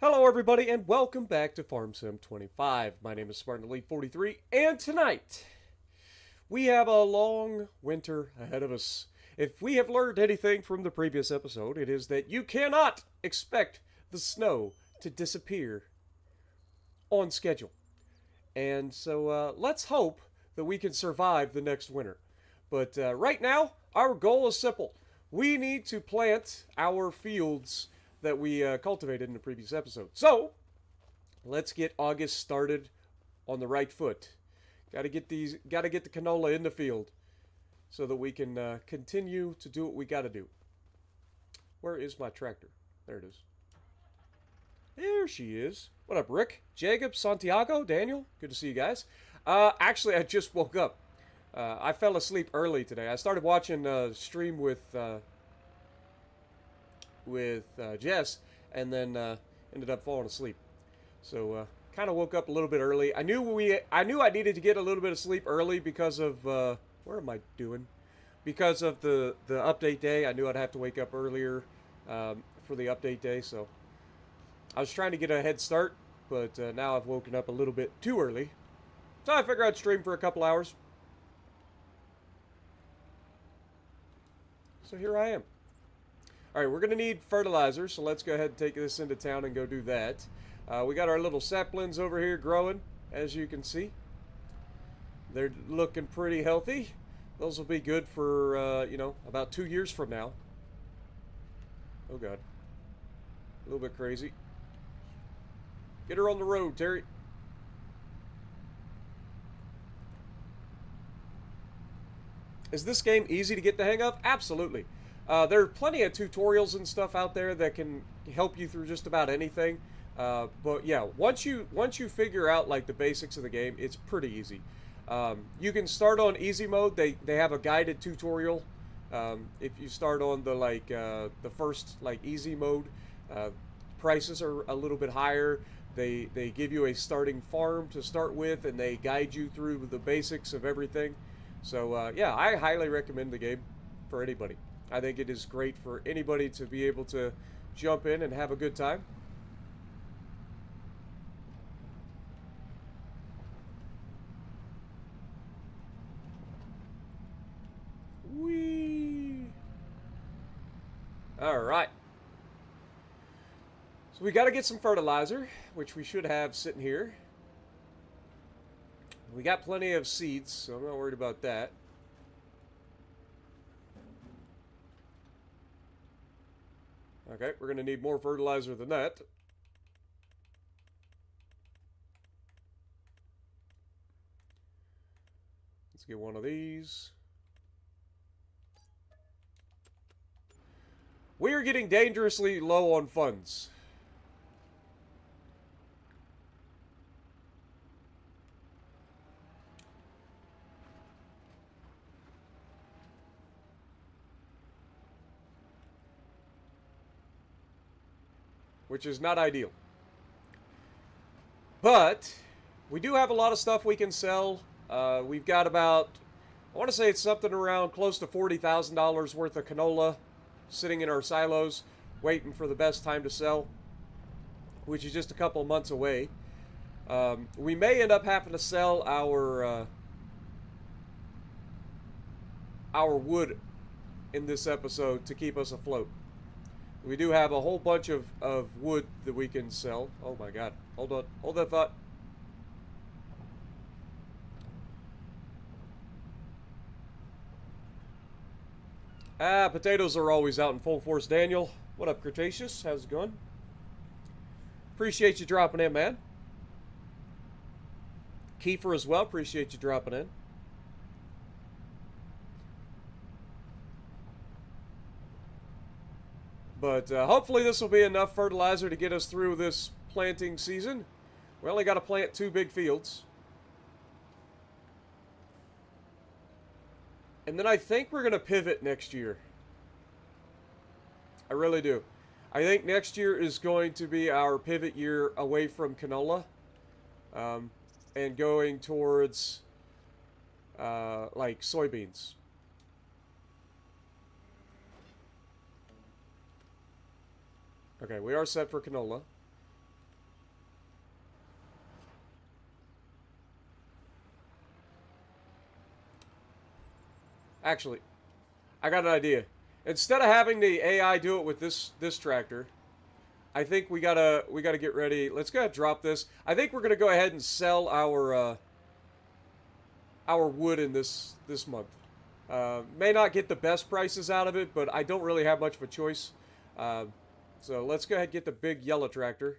Hello everybody and welcome back to Farm Sim 25. My name is Spartan Elite 43 and tonight we have a long winter ahead of us. If we have learned anything from the previous episode, it is that you cannot expect the snow to disappear on schedule. And so let's hope that we can survive the next winter. But right now, our goal is simple. We need to plant our fields that we cultivated in the previous episode. So, let's get August started on the right foot. Got to get the canola in the field so that we can continue to do what we got to do. Where is my tractor? There it is. There she is. What up, Rick? Jacob, Santiago, Daniel? Good to see you guys. Actually, I just woke up. I fell asleep early today. I started watching a stream with Jess, and then ended up falling asleep. So kind of woke up a little bit early. I knew I needed to get a little bit of sleep early because of where am I doing? Because of the update day. I knew I'd have to wake up earlier for the update day. So I was trying to get a head start, but now I've woken up a little bit too early. So I figured I'd stream for a couple hours. So here I am. Alright, we're going to need fertilizer, so let's go ahead and take this into town and go do that. We got our little saplings over here growing, as you can see. They're looking pretty healthy. Those will be good for, about 2 years from now. Oh, God. A little bit crazy. Get her on the road, Terry. Is this game easy to get the hang of? Absolutely. There are plenty of tutorials and stuff out there that can help you through just about anything. But yeah, once you figure out like the basics of the game, it's pretty easy. You can start on easy mode. They have a guided tutorial. If you start on the first easy mode, prices are a little bit higher. They give you a starting farm to start with, and they guide you through the basics of everything. So yeah, I highly recommend the game for anybody. I think it is great for anybody to be able to jump in and have a good time. Whee! Alright. So we got to get some fertilizer, which we should have sitting here. We got plenty of seeds, so I'm not worried about that. Okay, we're going to need more fertilizer than that. Let's get one of these. We are getting dangerously low on funds. Which is not ideal. But we do have a lot of stuff we can sell. We've got about, I want to say it's something around close to $40,000 worth of canola sitting in our silos, waiting for the best time to sell, which is just a couple of months away. We may end up having to sell our wood in this episode to keep us afloat. We do have a whole bunch of wood that we can sell. Oh my god. Hold on. Hold that thought. Potatoes are always out in full force, Daniel. What up, Cretaceous? How's it going? Appreciate you dropping in, man. Kiefer as well. Appreciate you dropping in. But hopefully this will be enough fertilizer to get us through this planting season. We only got to plant 2 big fields. And then I think we're going to pivot next year. I really do. I think next year is going to be our pivot year away from canola. And going towards like soybeans. Okay, we are set for canola. Actually, I got an idea. Instead of having the AI do it with this tractor, I think we gotta get ready. Let's go ahead and drop this. I think we're gonna go ahead and sell our wood in this month. May not get the best prices out of it, but I don't really have much of a choice. So let's go ahead and get the big yellow tractor,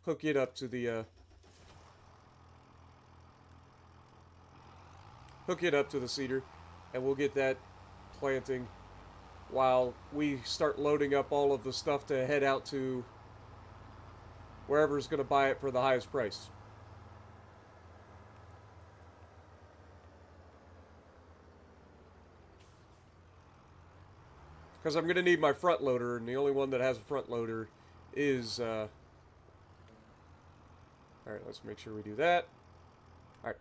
hook it up to the cedar, and we'll get that planting while we start loading up all of the stuff to head out to wherever's going to buy it for the highest price. Because I'm going to need my front loader, and the only one that has a front loader is... Alright, let's make sure we do that. Alright.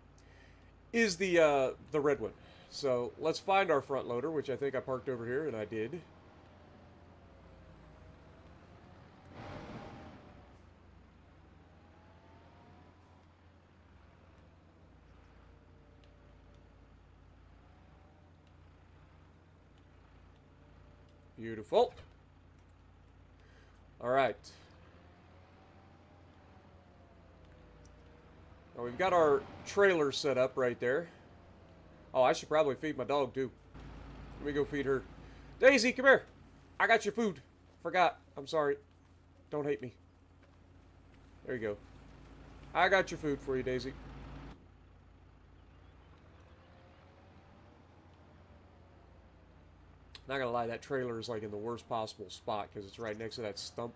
Is the red one. So, let's find our front loader, which I think I parked over here, and I did. Beautiful. Alright. Now we've got our trailer set up right there. Oh, I should probably feed my dog too. Let me go feed her. Daisy, come here. I got your food. Forgot. I'm sorry. Don't hate me. There you go. I got your food for you, Daisy. Not gonna lie, that trailer is like in the worst possible spot because it's right next to that stump.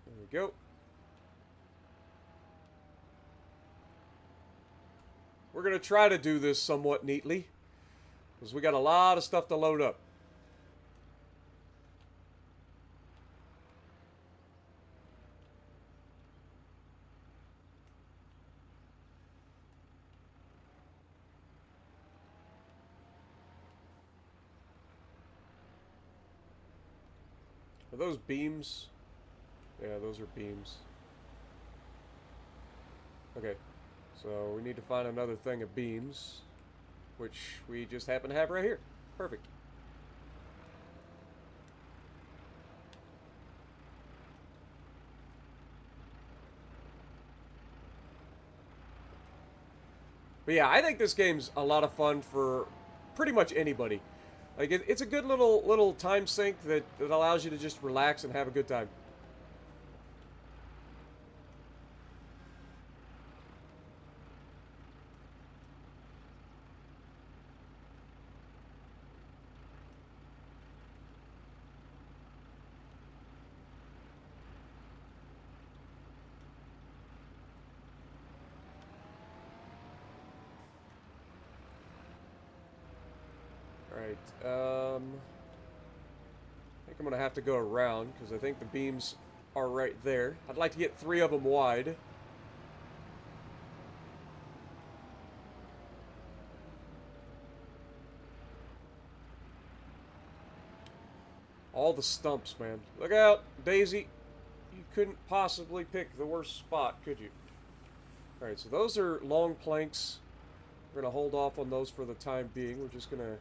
There we go. We're gonna try to do this somewhat neatly, because we got a lot of stuff to load up. Are those beams? Yeah, those are beams. Okay, so we need to find another thing of beams, which we just happen to have right here. Perfect. But yeah, I think this game's a lot of fun for pretty much anybody. Like, it's a good little time sink that allows you to just relax and have a good time. Alright, I think I'm going to have to go around, because I think the beams are right there. I'd like to get 3 of them wide. All the stumps, man. Look out, Daisy. You couldn't possibly pick the worst spot, could you? Alright, so those are long planks. We're going to hold off on those for the time being. We're just going to...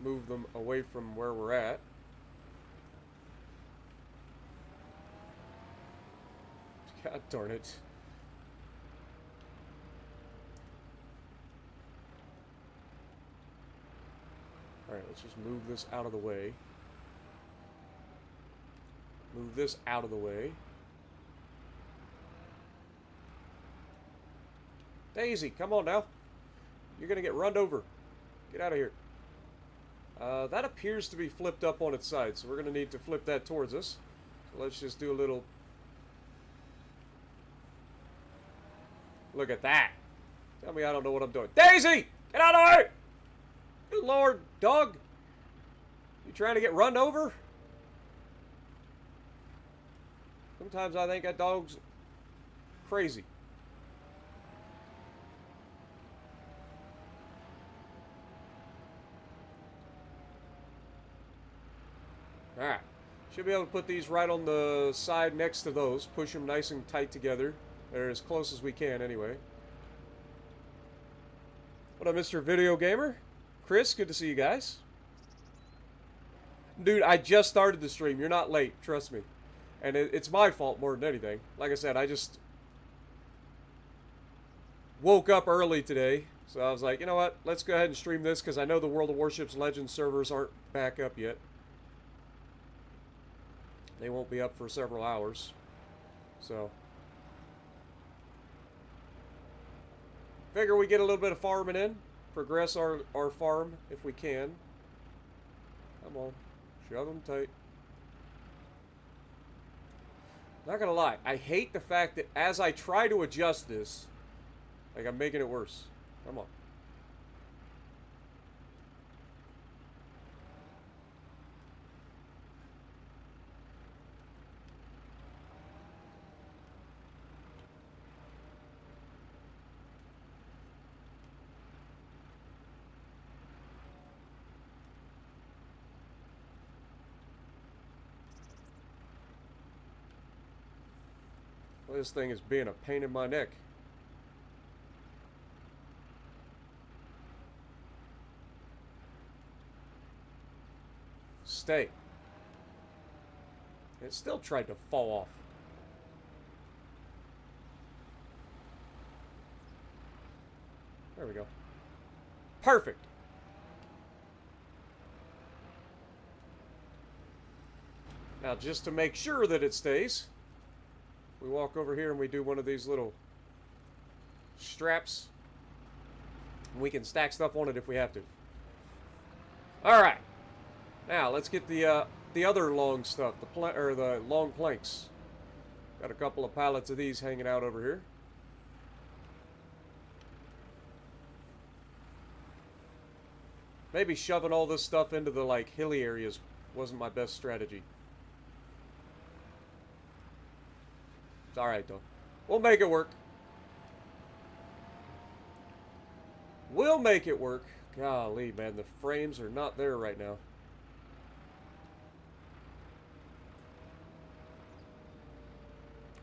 move them away from where we're at. God darn it. Alright, let's just move this out of the way. Move this out of the way. Daisy, come on now. You're gonna get run over. Get out of here. That appears to be flipped up on its side, so we're going to need to flip that towards us. So let's just do a little... Look at that. Tell me I don't know what I'm doing. Daisy! Get out of here! Good Lord, dog. You trying to get run over? Sometimes I think that dog's Crazy. Alright. Should be able to put these right on the side next to those. Push them nice and tight together. They're as close as we can anyway. What up, Mr. Video Gamer? Chris, good to see you guys. Dude, I just started the stream. You're not late, trust me. And it's my fault more than anything. Like I said, I just woke up early today. So I was like, you know what? Let's go ahead and stream this because I know the World of Warships Legends servers aren't back up yet. They won't be up for several hours. So figure we get a little bit of farming in. Progress our farm if we can. Come on. Shove them tight. Not gonna lie. I hate the fact that as I try to adjust this, like I'm making it worse. Come on. This thing is being a pain in my neck. Stay. It still tried to fall off. There we go. Perfect. Now, just to make sure that it stays, we walk over here and we do one of these little straps. We can stack stuff on it if we have to. Alright. Now, let's get the other long stuff, the long planks. Got a couple of pallets of these hanging out over here. Maybe shoving all this stuff into the, like, hilly areas wasn't my best strategy. It's alright, though. We'll make it work. We'll make it work. Golly, man, the frames are not there right now.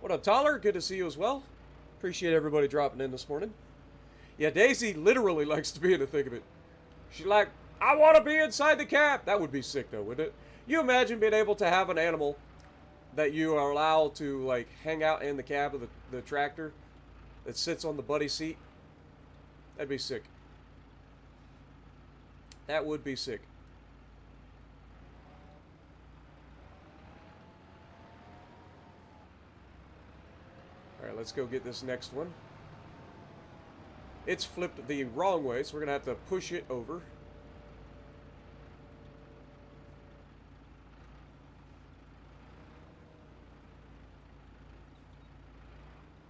What up, Tyler? Good to see you as well. Appreciate everybody dropping in this morning. Yeah, Daisy literally likes to be in the thick of it. She's like, I want to be inside the cab. That would be sick, though, wouldn't it? You imagine being able to have an animal that you are allowed to, like, hang out in the cab of the tractor that sits on the buddy seat? That'd be sick. That would be sick. Alright, let's go get this next one. It's flipped the wrong way, so we're going to have to push it over.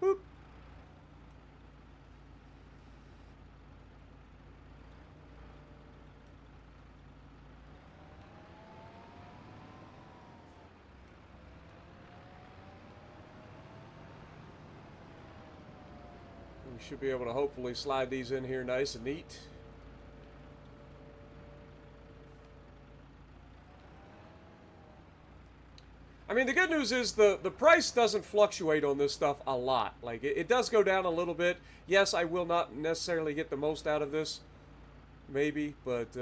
Boop. We should be able to hopefully slide these in here nice and neat. I mean, the good news is the price doesn't fluctuate on this stuff a lot. Like, it does go down a little bit. Yes, I will not necessarily get the most out of this. Maybe, but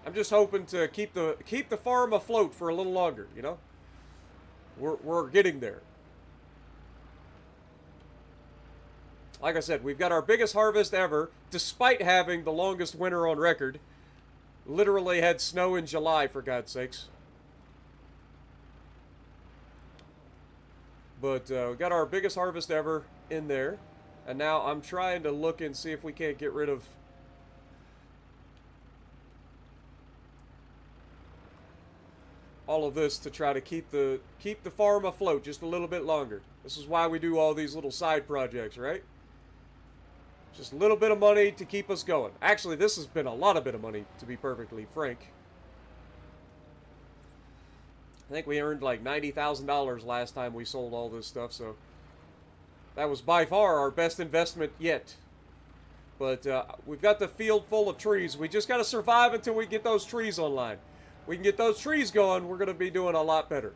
I'm just hoping to keep the farm afloat for a little longer, you know? We're getting there. Like I said, we've got our biggest harvest ever, despite having the longest winter on record. Literally had snow in July, for God's sakes. But we got our biggest harvest ever in there. And now I'm trying to look and see if we can't get rid of all of this to try to keep the farm afloat just a little bit longer. This is why we do all these little side projects, right? Just a little bit of money to keep us going. Actually, this has been a lot of bit of money, to be perfectly frank. I think we earned like $90,000 last time we sold all this stuff, so that was by far our best investment yet. But we've got the field full of trees. We just got to survive until we get those trees online. We can get those trees going, we're going to be doing a lot better.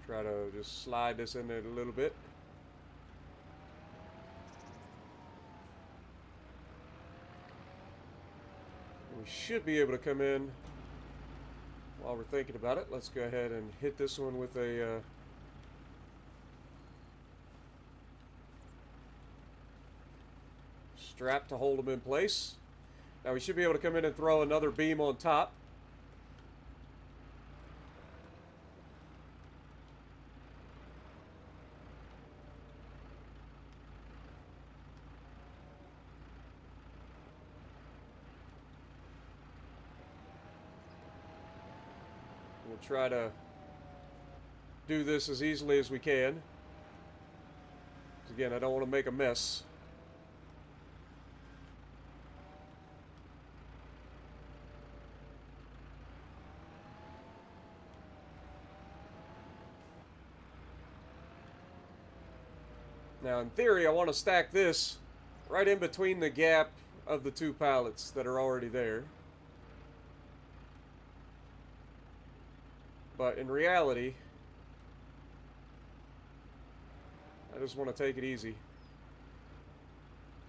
Try to just slide this in there a little bit. We should be able to come in while we're thinking about it. Let's go ahead and hit this one with a strap to hold them in place. Now we should be able to come in and throw another beam on top. We'll try to do this as easily as we can. Again, I don't want to make a mess. Now, in theory, I want to stack this right in between the gap of the two pallets that are already there. But in reality, I just want to take it easy.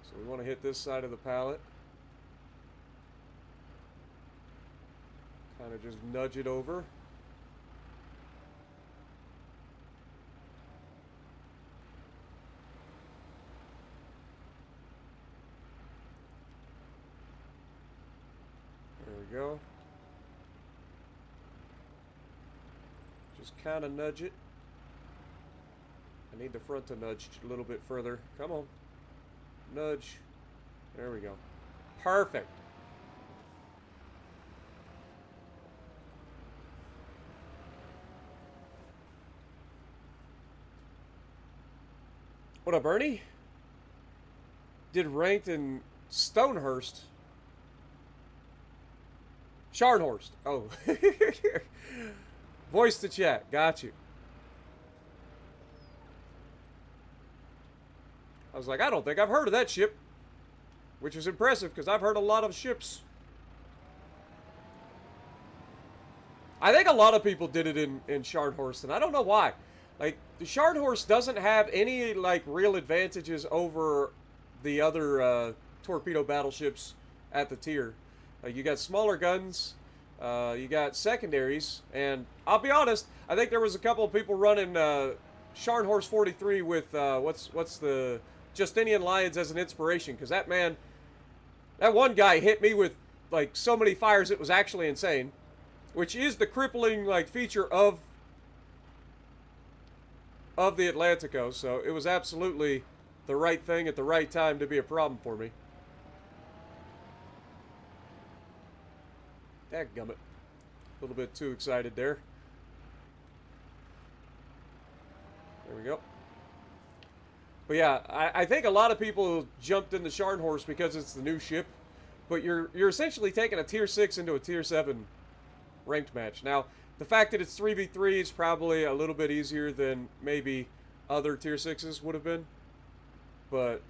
So we want to hit this side of the pallet. Kind of just nudge it over. There we go. Just kind of nudge it. I need the front to nudge a little bit further. Come on. Nudge. There we go. Perfect. What up, Bernie? Did ranked in Stonehurst. Scharnhorst. Oh. Voice to chat. Got you. I was like, I don't think I've heard of that ship. Which is impressive, because I've heard a lot of ships. I think a lot of people did it in Scharnhorst, and I don't know why. Like, the Scharnhorst doesn't have any, like, real advantages over the other torpedo battleships at the tier. Like, you got smaller guns, you got secondaries, and I'll be honest, I think there was a couple of people running Scharnhorst 43 with, what's the Justinian Lions as an inspiration, because that man, that one guy hit me with, like, so many fires it was actually insane, which is the crippling, like, feature of the Atlantico, so it was absolutely the right thing at the right time to be a problem for me. Dadgummit. A little bit too excited there. There we go. But yeah, I think a lot of people jumped into Scharnhorst because it's the new ship, but you're essentially taking a tier 6 into a tier 7 ranked match. Now, the fact that it's 3v3 is probably a little bit easier than maybe other tier 6s would have been. But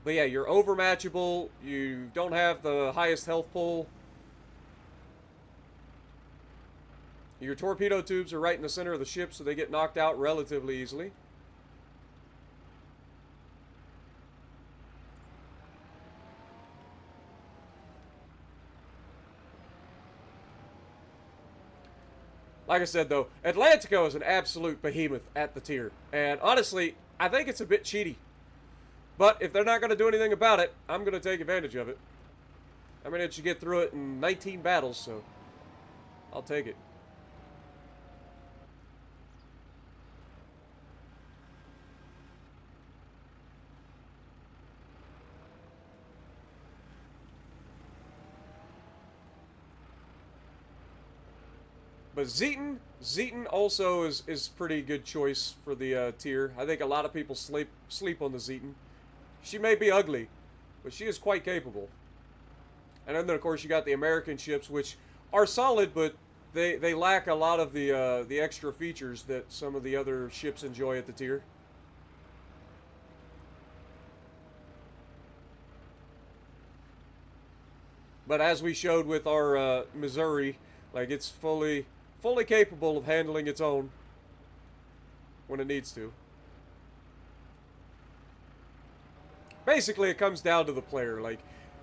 yeah, you're overmatchable. You don't have the highest health pool. Your torpedo tubes are right in the center of the ship, so they get knocked out relatively easily. Like I said, though, Atlantico is an absolute behemoth at the tier. And honestly, I think it's a bit cheaty. But if they're not going to do anything about it, I'm going to take advantage of it. I managed to get through it in 19 battles, so I'll take it. But Zeton also is pretty good choice for the tier. I think a lot of people sleep on the Zeton. She may be ugly, but she is quite capable. And then of course you got the American ships, which are solid, but they lack a lot of the extra features that some of the other ships enjoy at the tier. But as we showed with our Missouri, like it's fully capable of handling its own when it needs to. Basically, it comes down to the player. Like,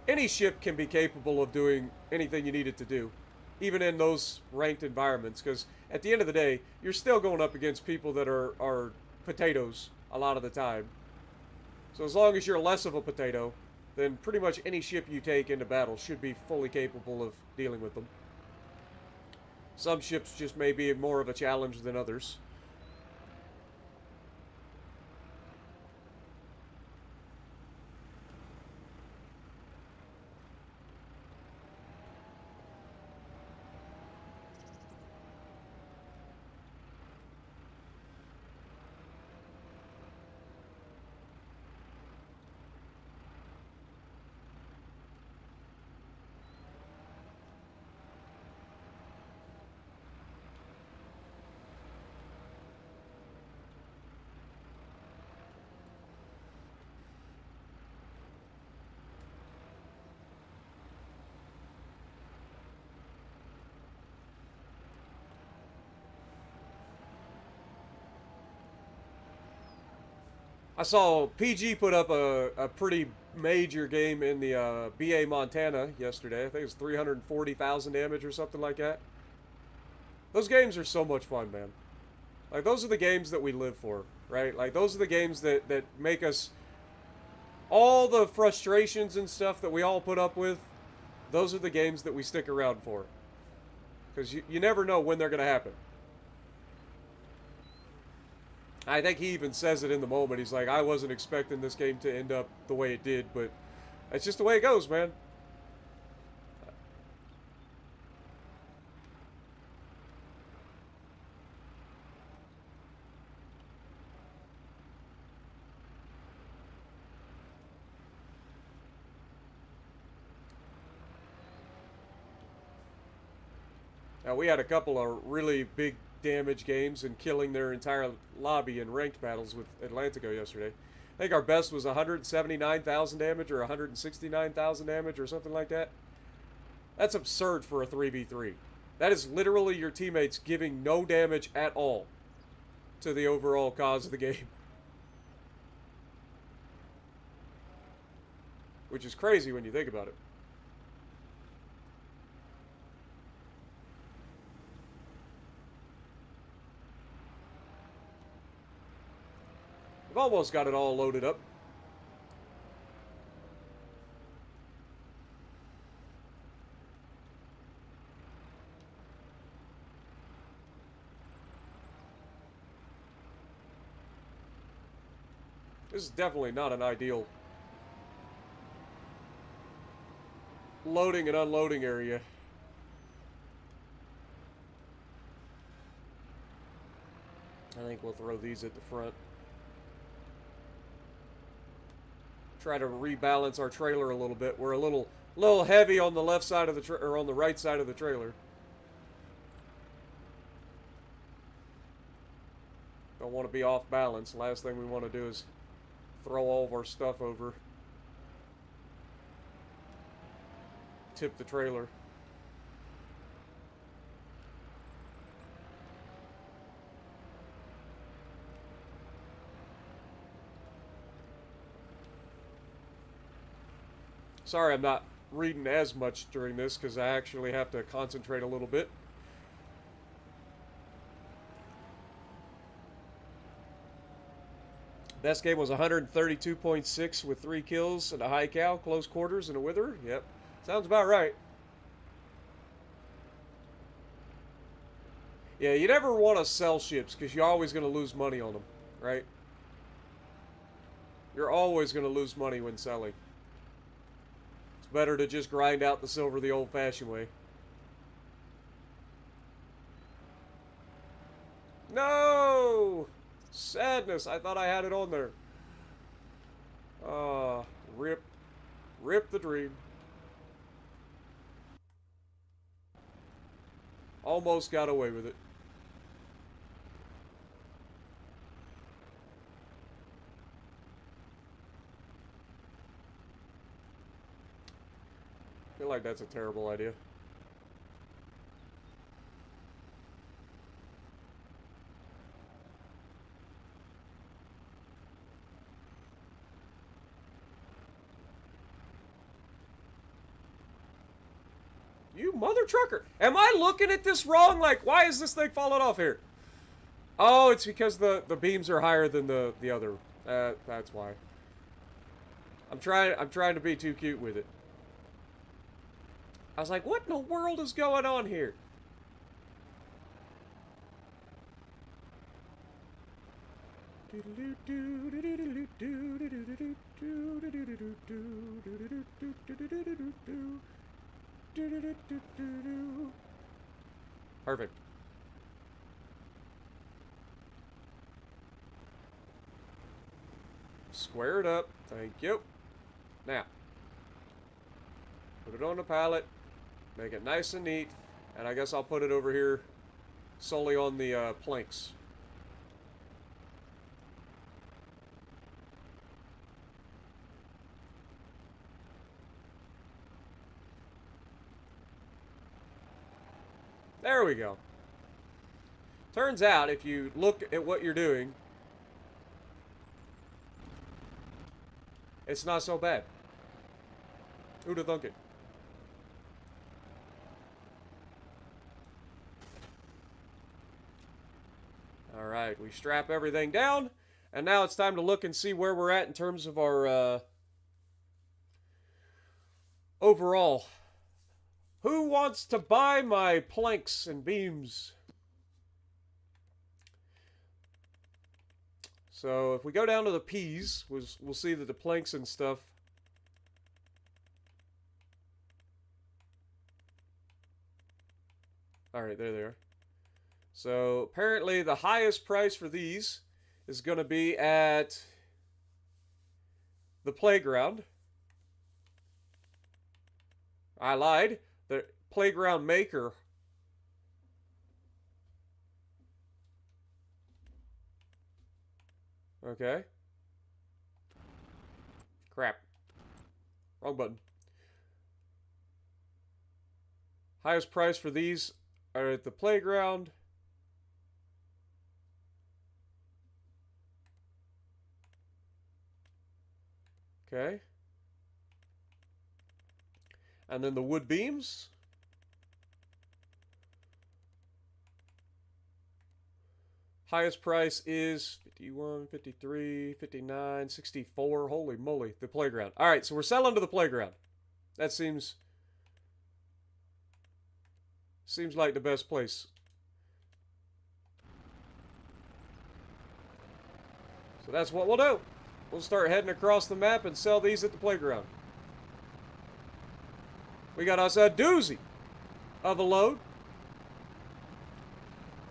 any ship can be capable of doing anything you need it to do, even in those ranked environments, because at the end of the day, you're still going up against people that are potatoes a lot of the time. So as long as you're less of a potato, then pretty much any ship you take into battle should be fully capable of dealing with them. Some ships just may be more of a challenge than others. I saw PG put up a pretty major game in the BA Montana yesterday. I think it was 340,000 damage or something like that. Those games are so much fun, man. Like, those are the games that we live for, right? Like, those are the games that make us... All the frustrations and stuff that we all put up with, those are the games that we stick around for. Because you never know when they're going to happen. I think he even says it in the moment. He's like, I wasn't expecting this game to end up the way it did, but that's just the way it goes, man. Now, we had a couple of really big damage games and killing their entire lobby in ranked battles with Atlantico yesterday. I think our best was 179,000 damage or 169,000 damage or something like that. That's absurd for a 3v3. That is literally your teammates giving no damage at all to the overall cause of the game. Which is crazy when you think about it. I've almost got it all loaded up. This is definitely not an ideal loading and unloading area. I think we'll throw these at the front. Try to rebalance our trailer a little bit. We're a little heavy on the left side of the or on the right side of the trailer. Don't want to be off balance. Last thing we want to do is throw all of our stuff over. Tip the trailer. Sorry I'm not reading as much during this because I actually have to concentrate a little bit. Best game was 132.6 with 3 kills and a high cow, close quarters, and a wither. Yep, sounds about right. Yeah, you never want to sell ships because you're always going to lose money on them, right? You're always going to lose money when selling. Better to just grind out the silver the old-fashioned way. No! Sadness. I thought I had it on there. Rip. Rip the dream. Almost got away with it. I feel like that's a terrible idea. You mother trucker! Am I looking at this wrong? Like, why is this thing falling off here? Oh, it's because the beams are higher than the other. That's why. I'm trying to be too cute with it. I was like, what in the world is going on here? Perfect. Square it up. Thank you. Now, put it on the pallet. Make it nice and neat. And I guess I'll put it over here solely on the planks. There we go. Turns out, if you look at what you're doing, it's not so bad. Who'd have thunk it? Alright, we strap everything down, and now it's time to look and see where we're at in terms of our overall. Who wants to buy my planks and beams? So if we go down to the P's, we'll see that the planks and stuff. Alright, there they are. So apparently the highest price for these is going to be at the playground. I lied. The playground maker. Okay. Crap. Wrong button. Highest price for these are at the playground. Okay. And then the wood beams. Highest price is 51, 53, 59, 64. Holy moly, the playground. All right, so we're selling to the playground. That seems like the best place. So that's what we'll do. We'll start heading across the map and sell these at the playground. We got us a doozy of a load.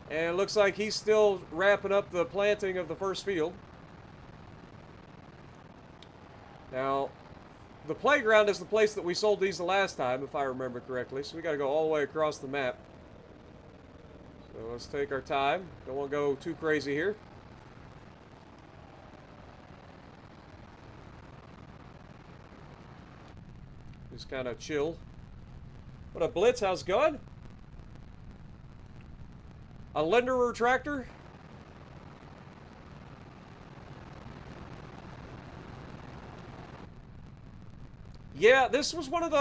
And it looks like he's still wrapping up the planting of the first field. Now, the playground is the place that we sold these the last time, if I remember correctly. So we got to go all the way across the map. So let's take our time. Don't want to go too crazy here. Just kind of chill. What up, Blitz? How's it going? A Linderer tractor? Yeah, this was one of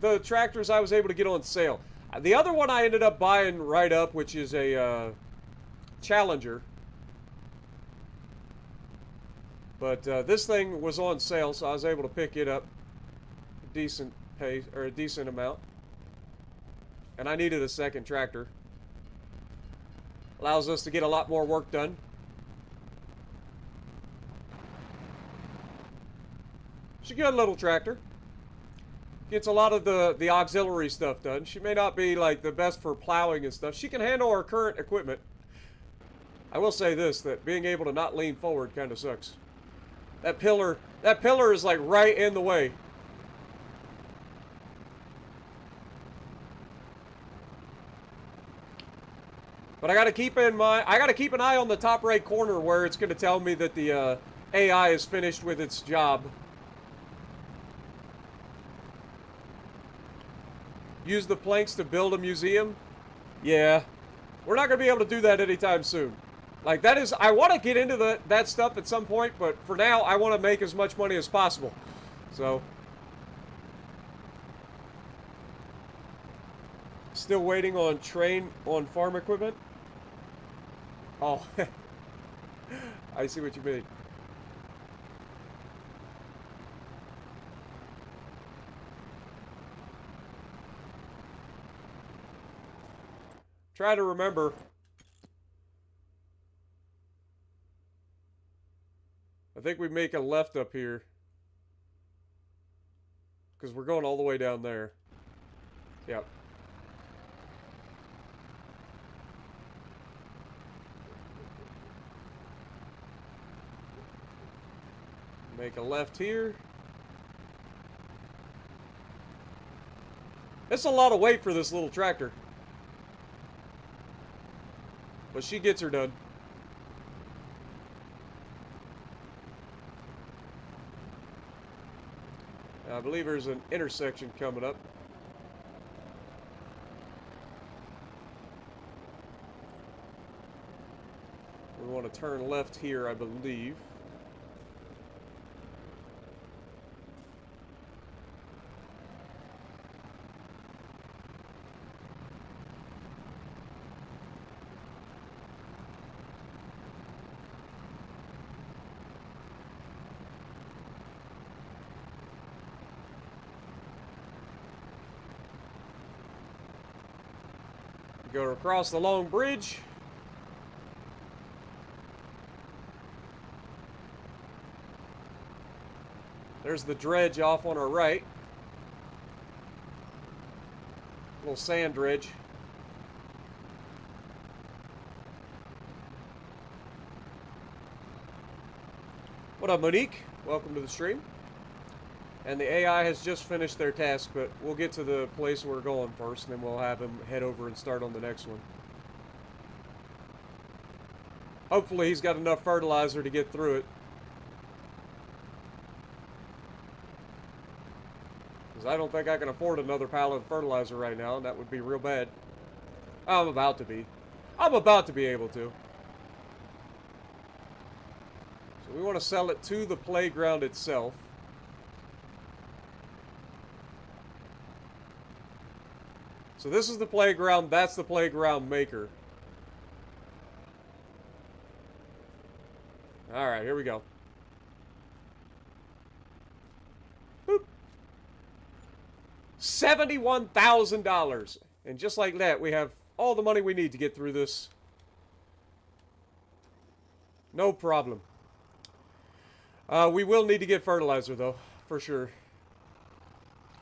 the tractors I was able to get on sale. The other one I ended up buying right up, which is a Challenger. But this thing was on sale, so I was able to pick it up a decent pay, or a decent amount. And I needed a second tractor. Allows us to get a lot more work done. She's a good little tractor. Gets a lot of the auxiliary stuff done. She may not be like the best for plowing and stuff. She can handle our current equipment. I will say this, that being able to not lean forward kind of sucks. That pillar is like right in the way. But I gotta keep an eye on the top right corner where it's gonna tell me that the AI is finished with its job. Use the planks to build a museum? Yeah. We're not gonna be able to do that anytime soon. Like, that is, I want to get into that stuff at some point, but for now, I want to make as much money as possible. So, still waiting on farm equipment? Oh, I see what you mean. Try to remember. I think we make a left up here. Because we're going all the way down there. Yep. Make a left here. It's a lot of weight for this little tractor. But she gets her done. I believe there's an intersection coming up. We want to turn left here, I believe. Go across the long bridge. There's the dredge off on our right. Little sand dredge. What up, Monique? Welcome to the stream. And the AI has just finished their task, but we'll get to the place we're going first, and then we'll have him head over and start on the next one. Hopefully he's got enough fertilizer to get through it. Because I don't think I can afford another pallet of fertilizer right now, and that would be real bad. I'm about to be. I'm about to be able to. So we want to sell it to the playground itself. So this is the playground, that's the playground maker. Alright, here we go. Boop. $71,000. And just like that, we have all the money we need to get through this. No problem. We will need to get fertilizer, though, for sure.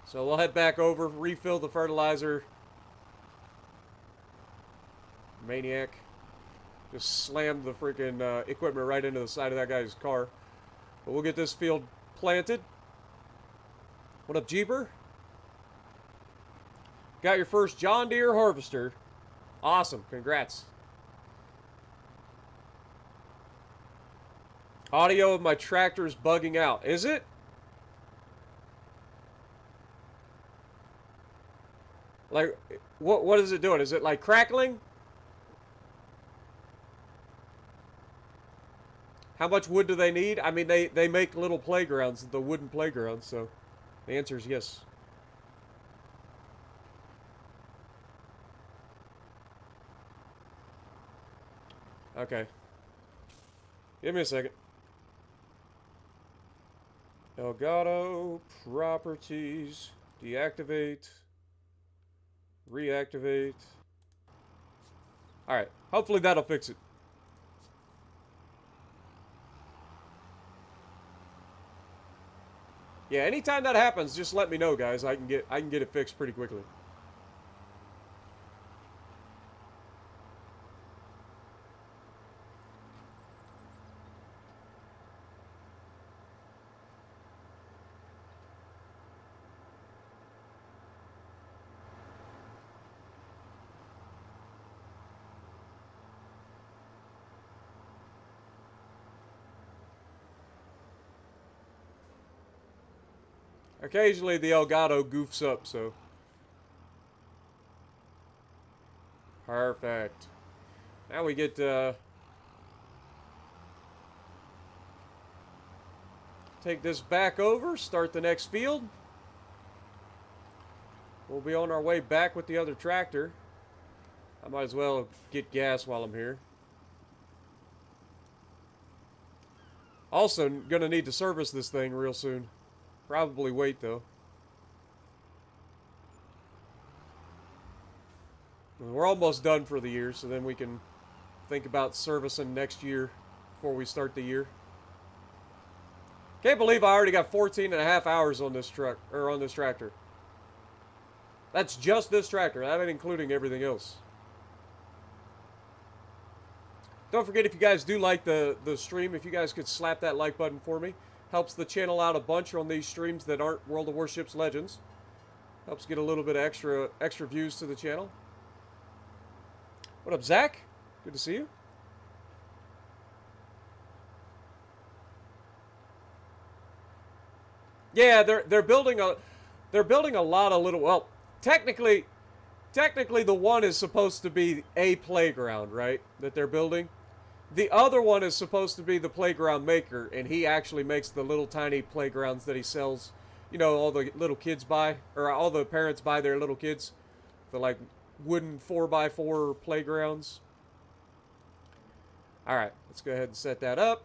So we'll head back over, refill the fertilizer. Maniac. Just slammed the freaking equipment right into the side of that guy's car. But we'll get this field planted. What up, Jeeper? Got your first John Deere harvester. Awesome. Congrats. Audio of my tractor's bugging out. Is it? Like, what is it doing? Is it like crackling? How much wood do they need? I mean, they make little playgrounds, the wooden playgrounds, so the answer is yes. Okay. Give me a second. Elgato, properties, deactivate, reactivate. Alright, hopefully that'll fix it. Yeah, anytime that happens, just let me know, guys. I can get it fixed pretty quickly. Occasionally the Elgato goofs up, so. Perfect. Now we get take this back over, start the next field. We'll be on our way back with the other tractor. I might as well get gas while I'm here. Also, gonna need to service this thing real soon. Probably wait though. We're almost done for the year, so then we can think about servicing next year before we start the year. Can't believe I already got 14 and a half hours on this truck, or on this tractor. That's just this tractor. That ain't including everything else. Don't forget, if you guys do like the stream, if you guys could slap that like button for me. Helps the channel out a bunch on these streams that aren't World of Warships Legends. Helps get a little bit of extra views to the channel. What up, Zach? Good to see you. Yeah, they're building a lot of little, well, technically the one is supposed to be a playground, right? That they're building. The other one is supposed to be the playground maker, and he actually makes the little tiny playgrounds that he sells. You know, all the little kids buy, or all the parents buy their little kids. The like wooden 4x4 playgrounds. Alright, let's go ahead and set that up.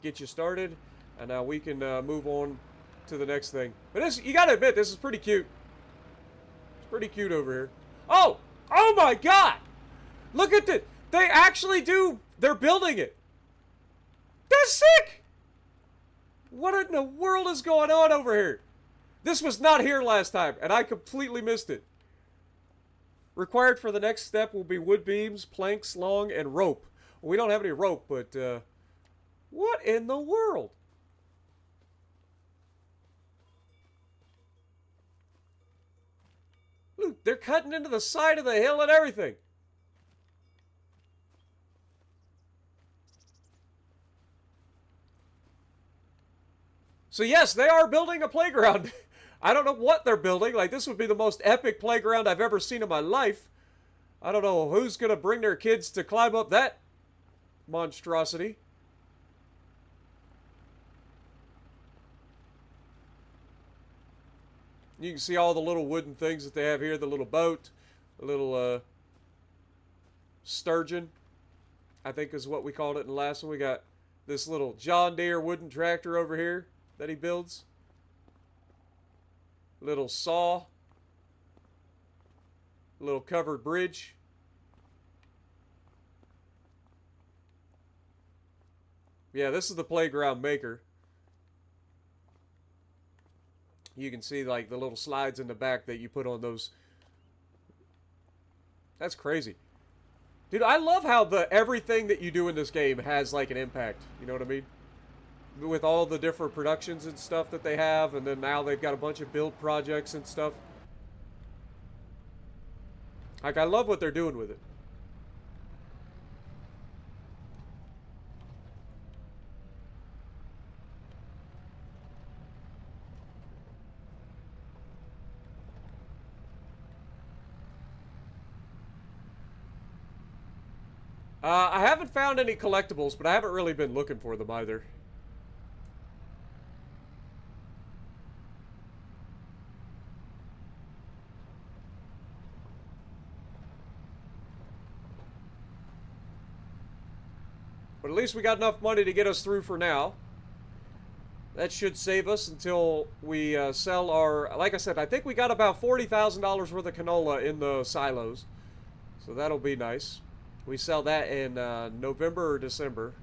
Get you started. And now we can move on to the next thing. But this, you gotta admit, this is pretty cute. It's pretty cute over here. Oh! Oh my god! Look at this! They actually do... They're building it! That's sick! What in the world is going on over here? This was not here last time, and I completely missed it. Required for the next step will be wood beams, planks, long, and rope. Well, we don't have any rope, but what in the world? Look, they're cutting into the side of the hill and everything. So yes, they are building a playground. I don't know what they're building. Like, this would be the most epic playground I've ever seen in my life. I don't know who's going to bring their kids to climb up that monstrosity. You can see all the little wooden things that they have here. The little boat, the little sturgeon, I think is what we called it in the last one. We got this little John Deere wooden tractor over here that he builds. Little saw. Little covered bridge. Yeah, this is the playground maker. You can see like the little slides in the back that you put on those. That's crazy. Dude, I love how everything that you do in this game has like an impact. You know what I mean? With all the different productions and stuff that they have, and then now they've got a bunch of build projects and stuff. Like, I love what they're doing with it. I haven't found any collectibles, but I haven't really been looking for them either. But at least we got enough money to get us through for now. That should save us until we sell our... Like I said, I think we got about $40,000 worth of canola in the silos. So that'll be nice. We sell that in November or December.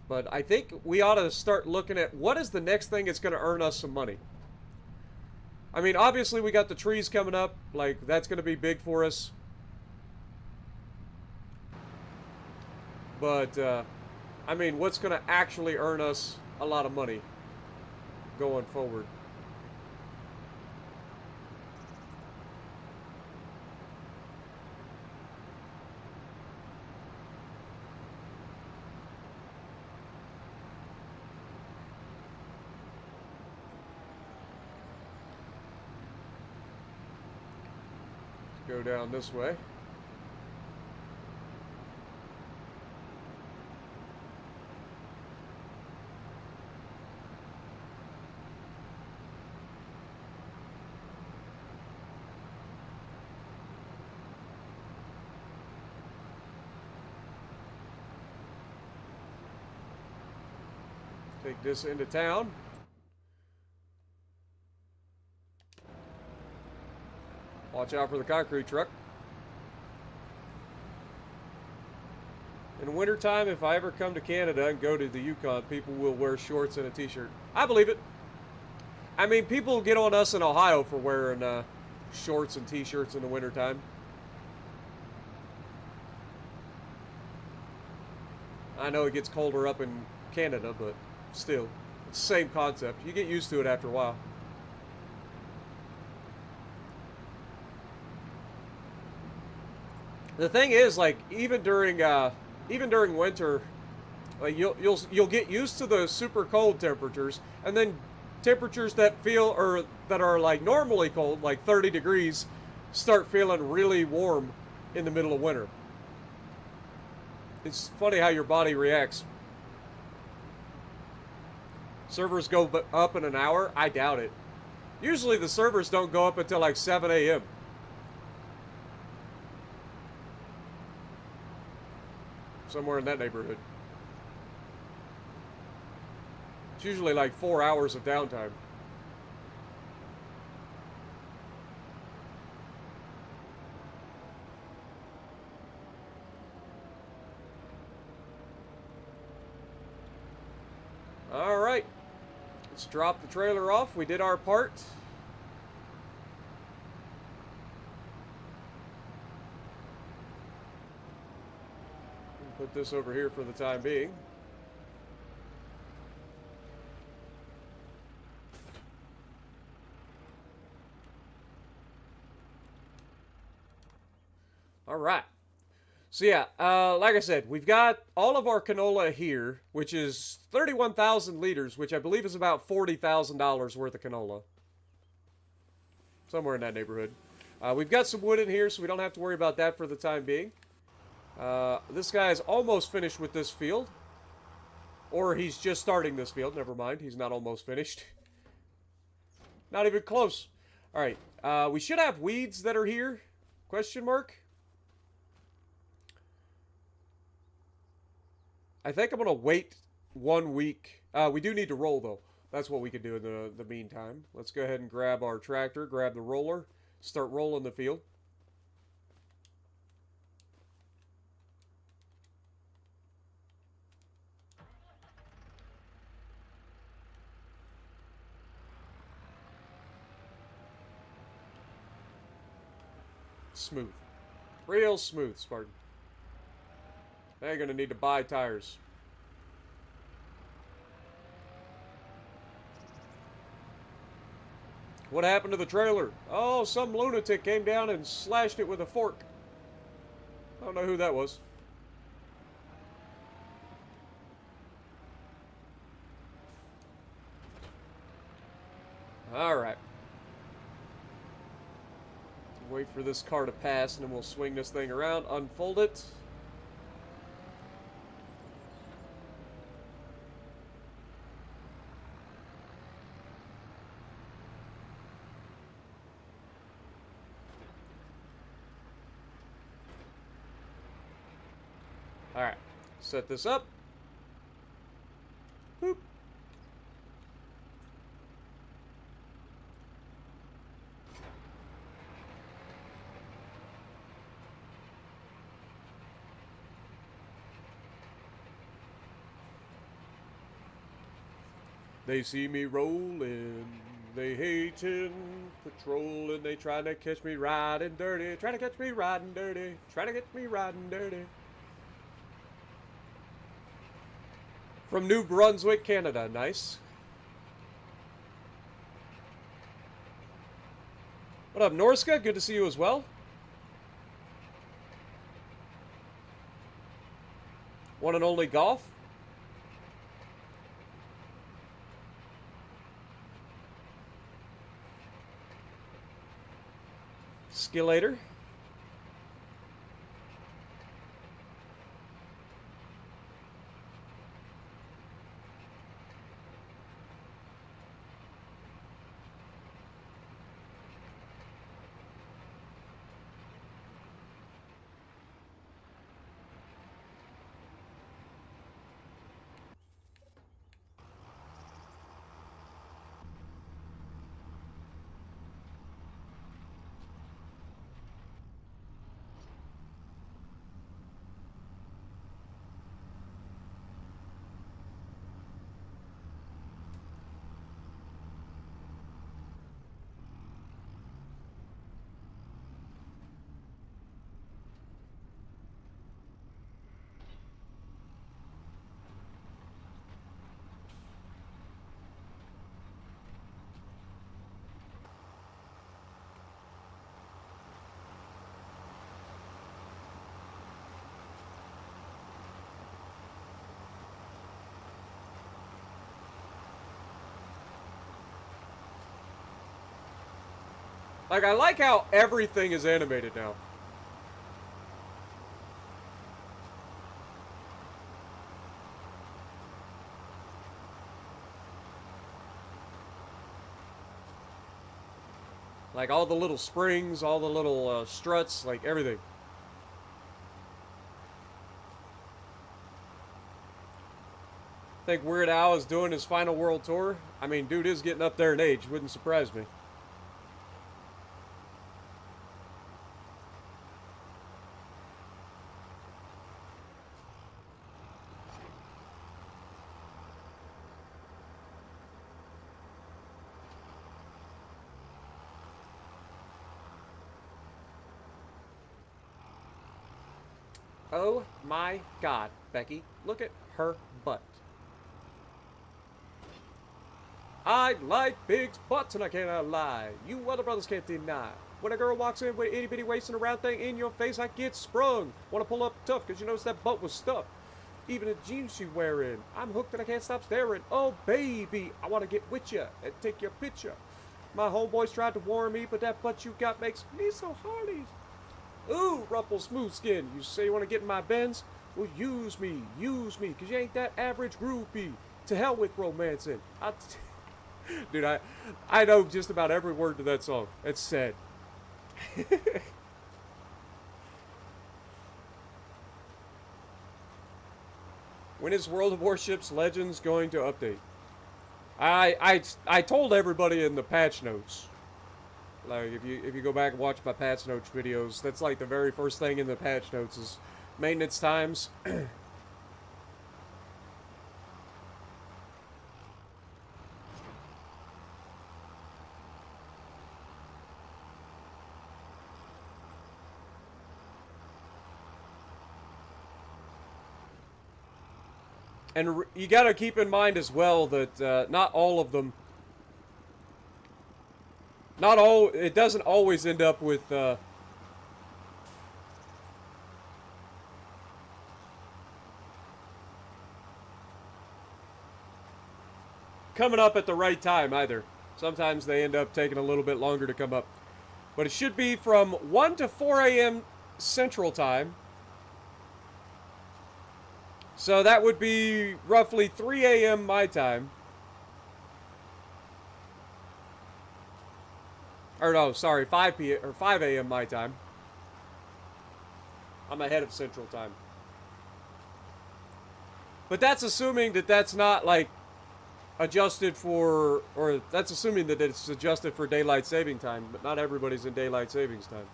But I think we ought to start looking at what is the next thing that's going to earn us some money. I mean, obviously we got the trees coming up. Like, that's going to be big for us. But, I mean, what's going to actually earn us a lot of money going forward? go down this way. Take this into town. Watch out for the concrete truck. In wintertime, if I ever come to Canada and go to the Yukon, people will wear shorts and a t-shirt. I believe it. I mean, people get on us in Ohio for wearing shorts and t-shirts in the wintertime. I know it gets colder up in Canada, but still, it's the same concept. You get used to it after a while. The thing is, like, even during winter, like you'll get used to the super cold temperatures, and then temperatures that are like normally cold, like 30 degrees, start feeling really warm in the middle of winter. It's funny how your body reacts. Servers go up in an hour? I doubt it. Usually the servers don't go up until like 7 a.m. Somewhere in that neighborhood. It's usually like 4 hours of downtime. All right. Let's drop the trailer off. We did our part. Put this over here for the time being. All right. So yeah, like I said, we've got all of our canola here, which is 31,000 liters, which I believe is about $40,000 worth of canola. Somewhere in that neighborhood. We've got some wood in here, so we don't have to worry about that for the time being. This guy is almost finished with this field. Or he's just starting this field. Never mind. He's not almost finished. Not even close. Alright. We should have weeds that are here. Question mark. I think I'm going to wait 1 week. We do need to roll, though. That's what we can do in the meantime. Let's go ahead and grab our tractor. Grab the roller. Start rolling the field. Smooth. Real smooth, Spartan. Now you're going to need to buy tires. What happened to the trailer? Oh, some lunatic came down and slashed it with a fork. I don't know who that was. Alright. Wait for this car to pass, and then we'll swing this thing around, unfold it. Alright, set this up. Boop. They see me rolling, they hating, patrolling, they trying to catch me riding dirty, trying to catch me riding dirty, trying to catch me riding dirty. From New Brunswick, Canada. Nice. What up, Norska? Good to see you as well. One and only golf. Skillator. Like, I like how everything is animated now. Like, all the little springs, all the little struts, like, everything. Think Weird Al is doing his final world tour? I mean, dude is getting up there in age. Wouldn't surprise me. Oh my god, Becky. Look at her butt. I like big butts and I cannot lie. You other brothers can't deny. When a girl walks in with itty bitty waist and a round thing in your face, I get sprung. Wanna pull up tough cause you notice that butt was stuffed. Even the jeans she wearing. I'm hooked and I can't stop staring. Oh baby, I wanna get with ya and take your picture. My homeboys tried to warn me, but that butt you got makes me so horny. Ooh, Ruffle Smooth Skin, you say you want to get in my Benz? Well, use me, cause you ain't that average groupie. To hell with romancing. Dude, I know just about every word to that song. It's sad. When is World of Warships Legends going to update? I told everybody in the patch notes. Like, if you go back and watch my patch notes videos, that's like the very first thing in the patch notes is maintenance times. And you gotta keep in mind as well that not all of them, it doesn't always end up with coming up at the right time either. Sometimes they end up taking a little bit longer to come up. But it should be from 1 to 4 a.m. Central Time. So that would be roughly 3 a.m. my time. Or no, sorry, 5 p.m. or 5 a.m. my time. I'm ahead of Central Time. But that's assuming that that's not like adjusted for, or that's assuming that it's adjusted for daylight saving time, but not everybody's in daylight savings time.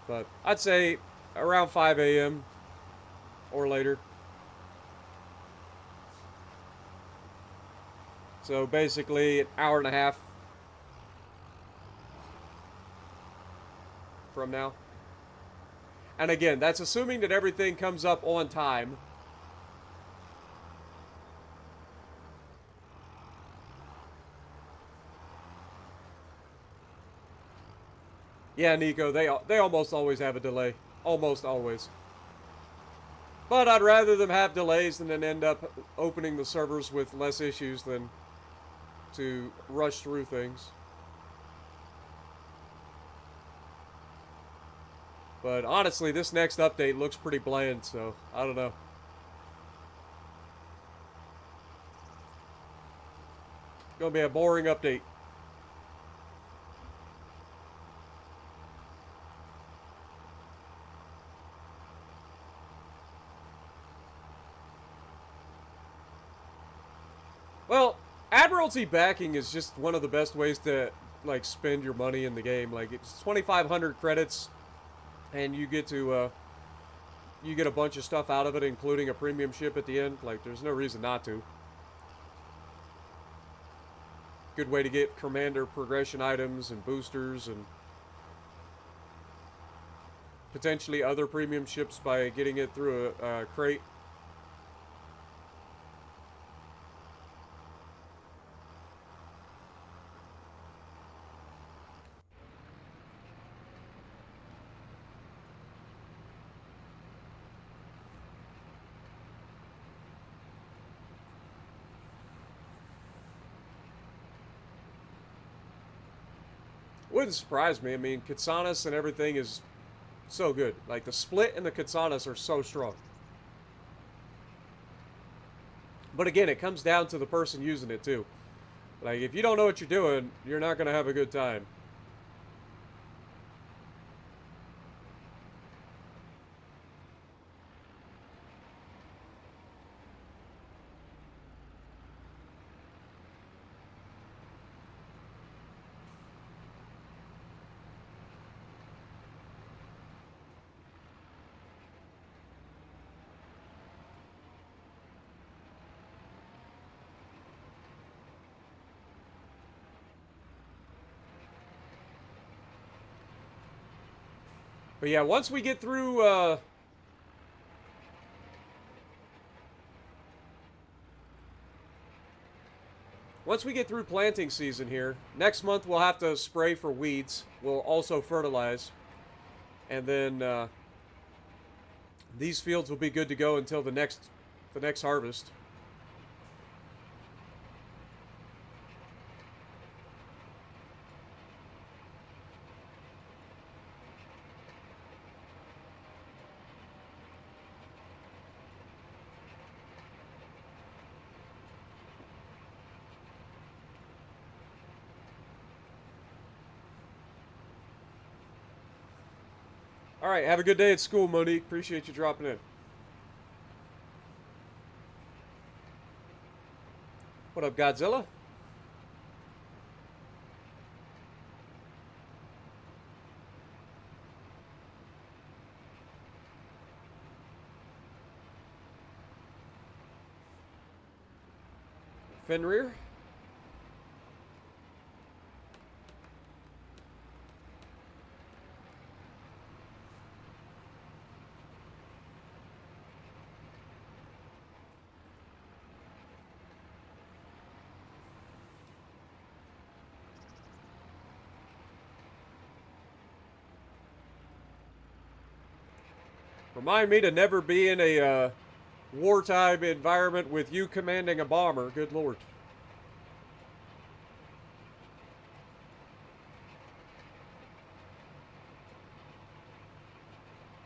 But I'd say around 5 a.m. or later. So basically an hour and a half from now. And again, that's assuming that everything comes up on time. Yeah, Nico, they almost always have a delay. Almost always. But I'd rather them have delays than then end up opening the servers with less issues than to rush through things. But honestly, this next update looks pretty bland, so I don't know. Gonna be a boring update. Well, Admiralty backing is just one of the best ways to like spend your money in the game. Like it's 2,500 credits, and you get to you get a bunch of stuff out of it, including a premium ship at the end. Like there's no reason not to. Good way to get commander progression items and boosters and potentially other premium ships by getting it through a crate. Wouldn't surprise me. I mean, Kitsanas and everything is so good. Like, the split and the Kitsanas are so strong. But again, it comes down to the person using it, too. Like, if you don't know what you're doing, you're not going to have a good time. But yeah, once we get through, planting season here, next month we'll have to spray for weeds. We'll also fertilize. And then these fields will be good to go until the next harvest. All right, have a good day at school, Monique. Appreciate you dropping in. What up, Godzilla? Fenrir? Remind me to never be in a wartime environment with you commanding a bomber. Good lord.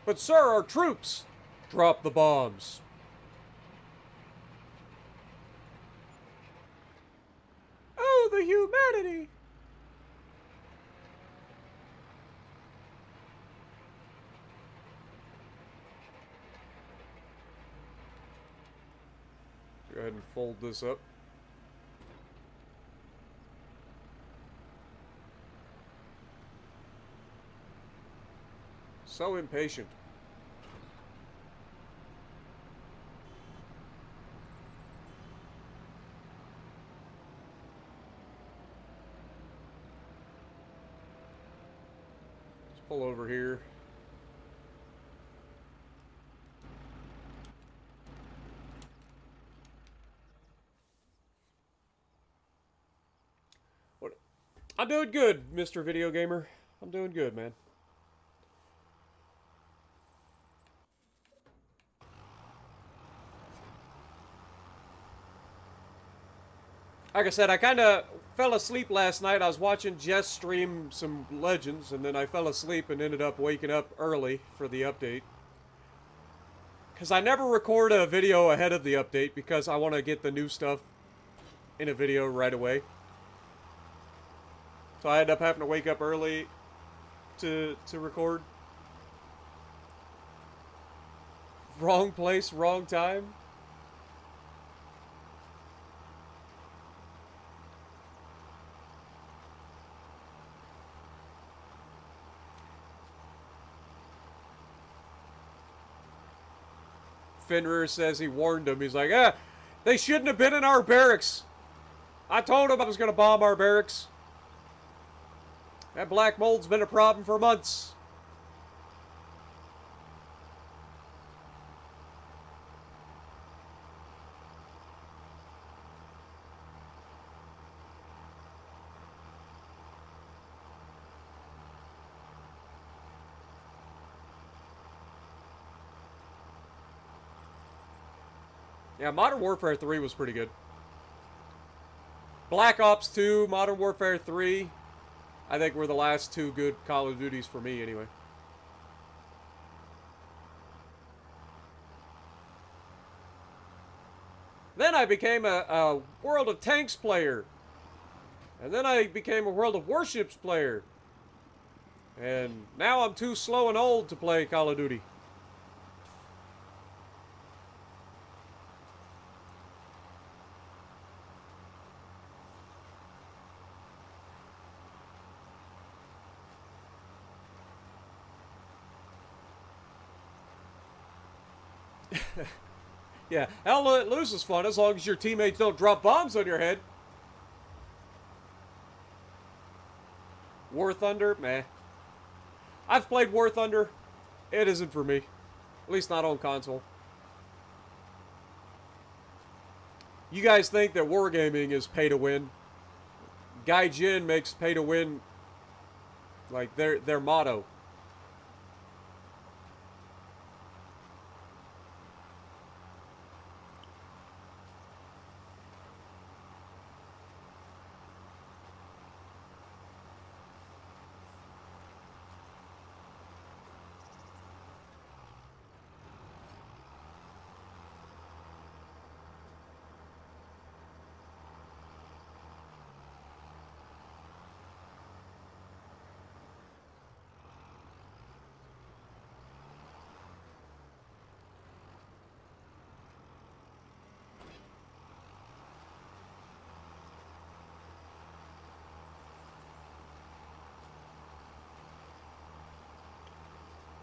But sir, our troops! Drop the bombs. Oh, the humanity! Go ahead and fold this up. So impatient. Let's pull over here. What? I'm doing good, Mr. Video Gamer. I'm doing good, man. Like I said, I kind of fell asleep last night. I was watching Jess stream some Legends, and then I fell asleep and ended up waking up early for the update. Because I never record a video ahead of the update because I want to get the new stuff in a video right away. So I ended up having to wake up early to record. Wrong place, wrong time. Fenrir says he warned him. He's like, they shouldn't have been in our barracks. I told him I was going to bomb our barracks. That black mold's been a problem for months. Yeah, Modern Warfare 3 was pretty good. Black Ops 2, Modern Warfare 3. I think were the last two good Call of Duties for me, anyway. Then I became a World of Tanks player. And then I became a World of Warships player. And now I'm too slow and old to play Call of Duty. Yeah, hell, let loose is fun as long as your teammates don't drop bombs on your head. War Thunder? Meh. I've played War Thunder. It isn't for me. At least not on console. You guys think that wargaming is pay to win? Gaijin makes pay to win like their motto.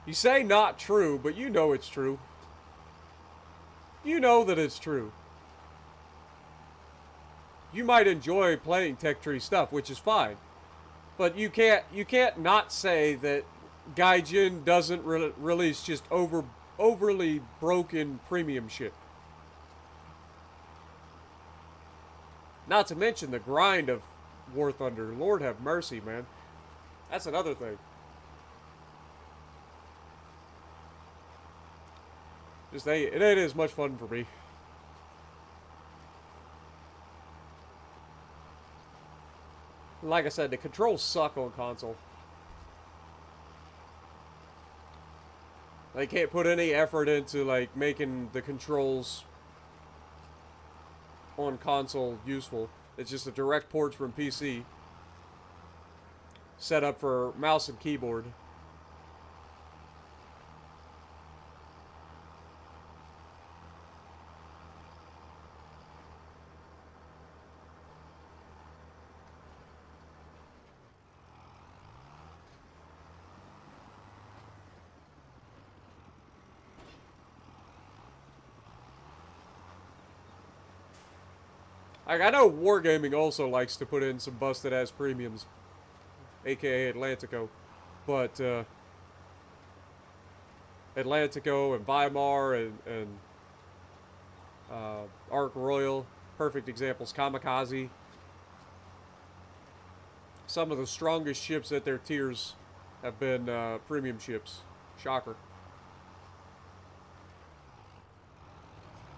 You say not true, but you know it's true. You know that it's true. You might enjoy playing Tech Tree stuff, which is fine. But you can't not say that Gaijin doesn't release just overly broken premium shit. Not to mention the grind of War Thunder. Lord have mercy, man. That's another thing. It ain't as much fun for me. Like I said, the controls suck on console. They can't put any effort into like making the controls on console useful. It's just a direct port from PC set up for mouse and keyboard. Like, I know Wargaming also likes to put in some busted-ass premiums, aka Atlantico, but Atlantico and Weimar and Ark Royal, perfect examples. Kamikaze, some of the strongest ships at their tiers have been premium ships. Shocker.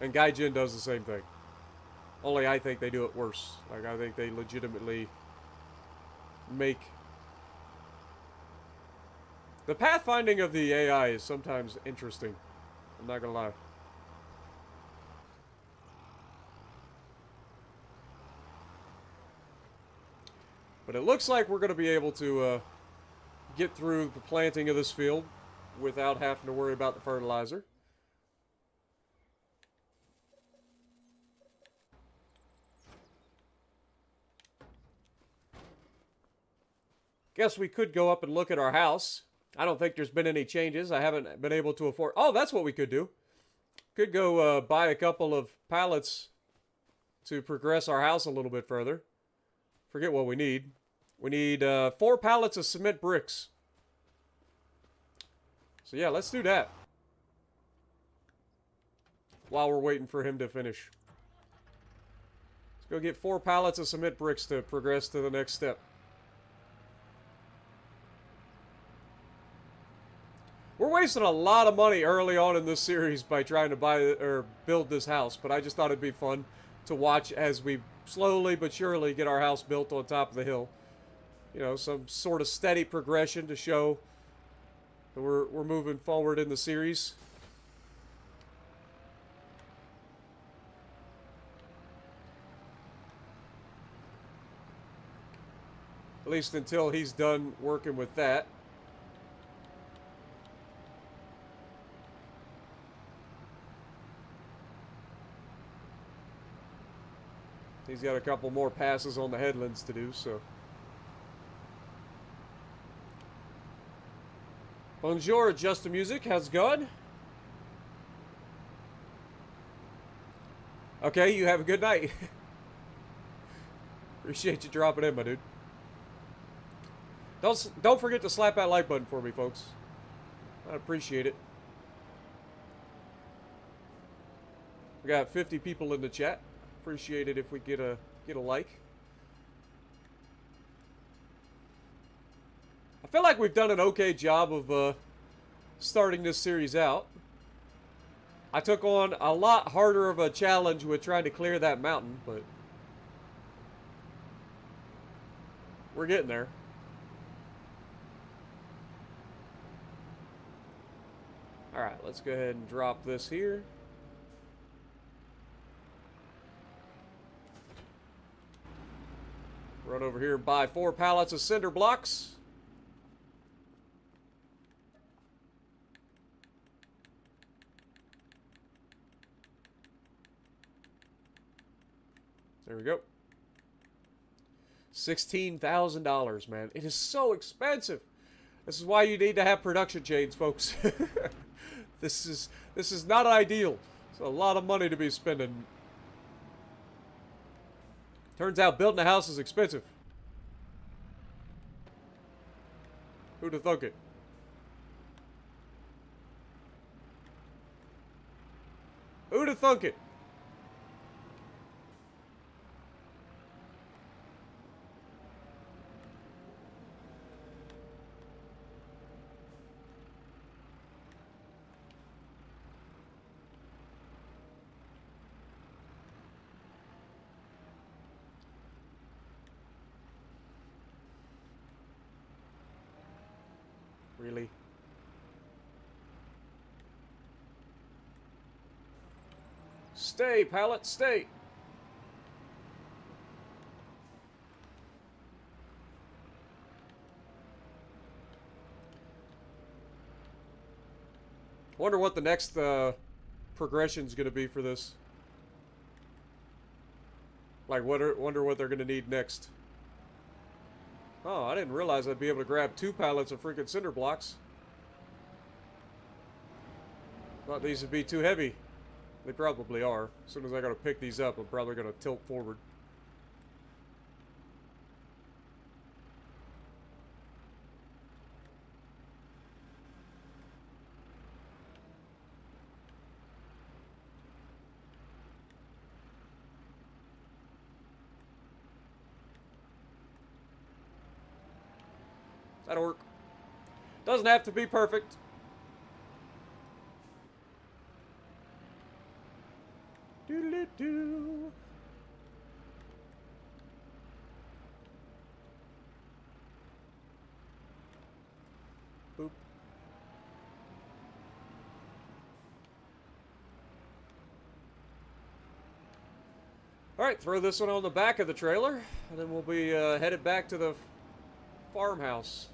And Gaijin does the same thing. Only I think they do it worse. Like, I think they legitimately make... The pathfinding of the AI is sometimes interesting. I'm not gonna lie. But it looks like we're gonna be able to get through the planting of this field without having to worry about the fertilizer. Guess we could go up and look at our house. I don't think there's been any changes. I haven't been able to afford... Oh, that's what we could do. Could go buy a couple of pallets to progress our house a little bit further. Forget what we need. We need 4 pallets of cement bricks. So yeah, let's do that. While we're waiting for him to finish. Let's go get 4 pallets of cement bricks to progress to the next step. We're wasting a lot of money early on in this series by trying to buy or build this house, but I just thought it'd be fun to watch as we slowly but surely get our house built on top of the hill. you know, some sort of steady progression to show that we're moving forward in the series. At least until he's done working with that. He's got a couple more passes on the headlands to do, so. Bonjour, Adjust the Music. How's it going? Okay, you have a good night. Appreciate you dropping in, my dude. Don't forget to slap that like button for me, folks. I appreciate it. We got 50 people in the chat. Appreciate it if we get a like. I feel like we've done an okay job of starting this series out. I took on a lot harder of a challenge with trying to clear that mountain, but we're getting there. Alright, let's go ahead and drop this here. Run over here and buy 4 pallets of cinder blocks. There we go. $16,000, man. It is so expensive. This is why you need to have production chains, folks. This is not ideal. It's a lot of money to be spending. Turns out building a house is expensive. Who'd have thunk it? Who'd have thunk it? Really? Stay, pallet, stay. Wonder what the next progression is going to be for this. Like, wonder what they're going to need next. Oh, I didn't realize I'd be able to grab 2 pallets of freaking cinder blocks. Thought these would be too heavy. They probably are. As soon as I gotta pick these up, I'm probably gonna tilt forward. That'll work. Doesn't have to be perfect. Doodle-doo. Boop. Alright, throw this one on the back of the trailer, and then we'll be headed back to the farmhouse.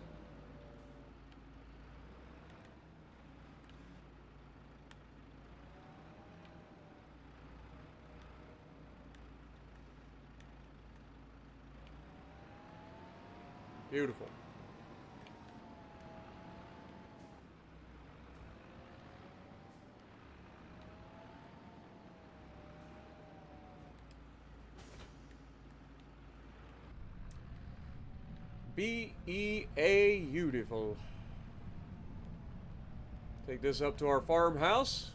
Beautiful. Beautiful. Take this up to our farmhouse.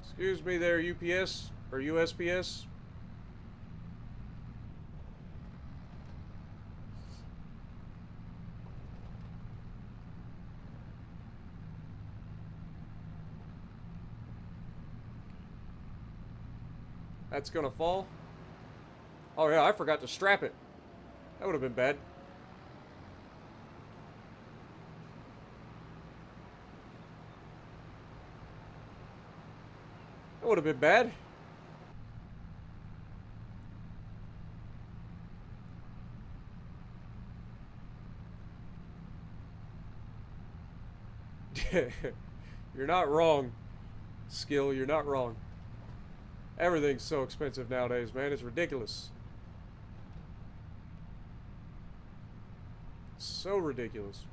Excuse me there, UPS or USPS. That's gonna fall. Oh yeah, I forgot to strap it. That would have been bad. That would have been bad. You're not wrong, Skill. You're not wrong. Everything's so expensive nowadays, man. It's ridiculous. So ridiculous.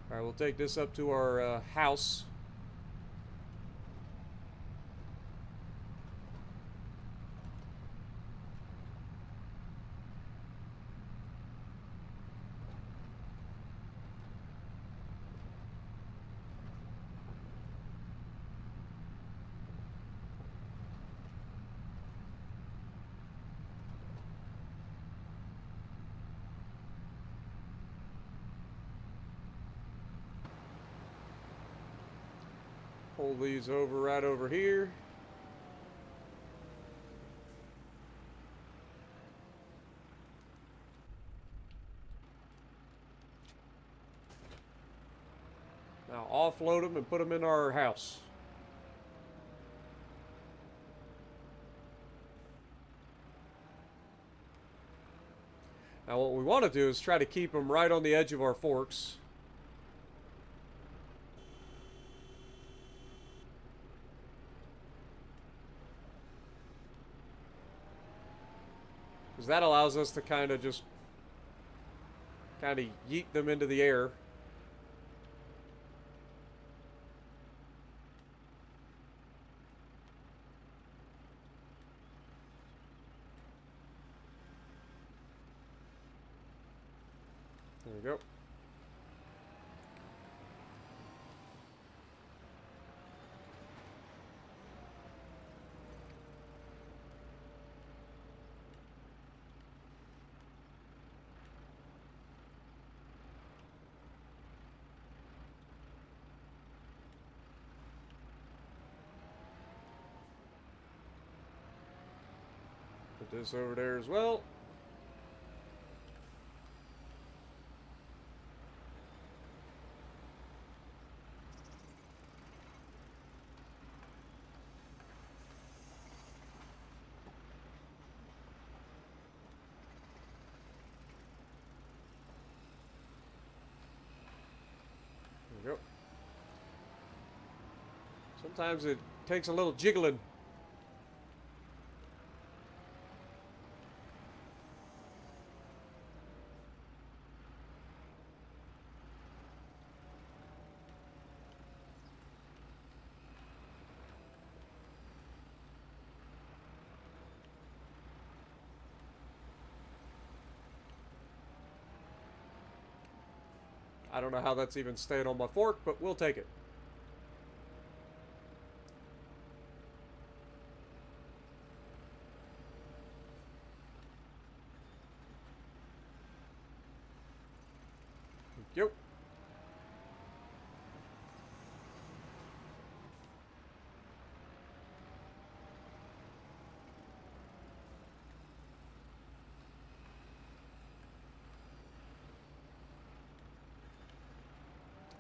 Alright, we'll take this up to our house. Pull these over right over here. Now offload them and put them in our house. Now what we want to do is try to keep them right on the edge of our forks. Because that allows us to kind of just yeet them into the air. There we go. Put this over there as well. There we go. Sometimes it takes a little jiggling. I don't know how that's even staying on my fork, but we'll take it. Yep.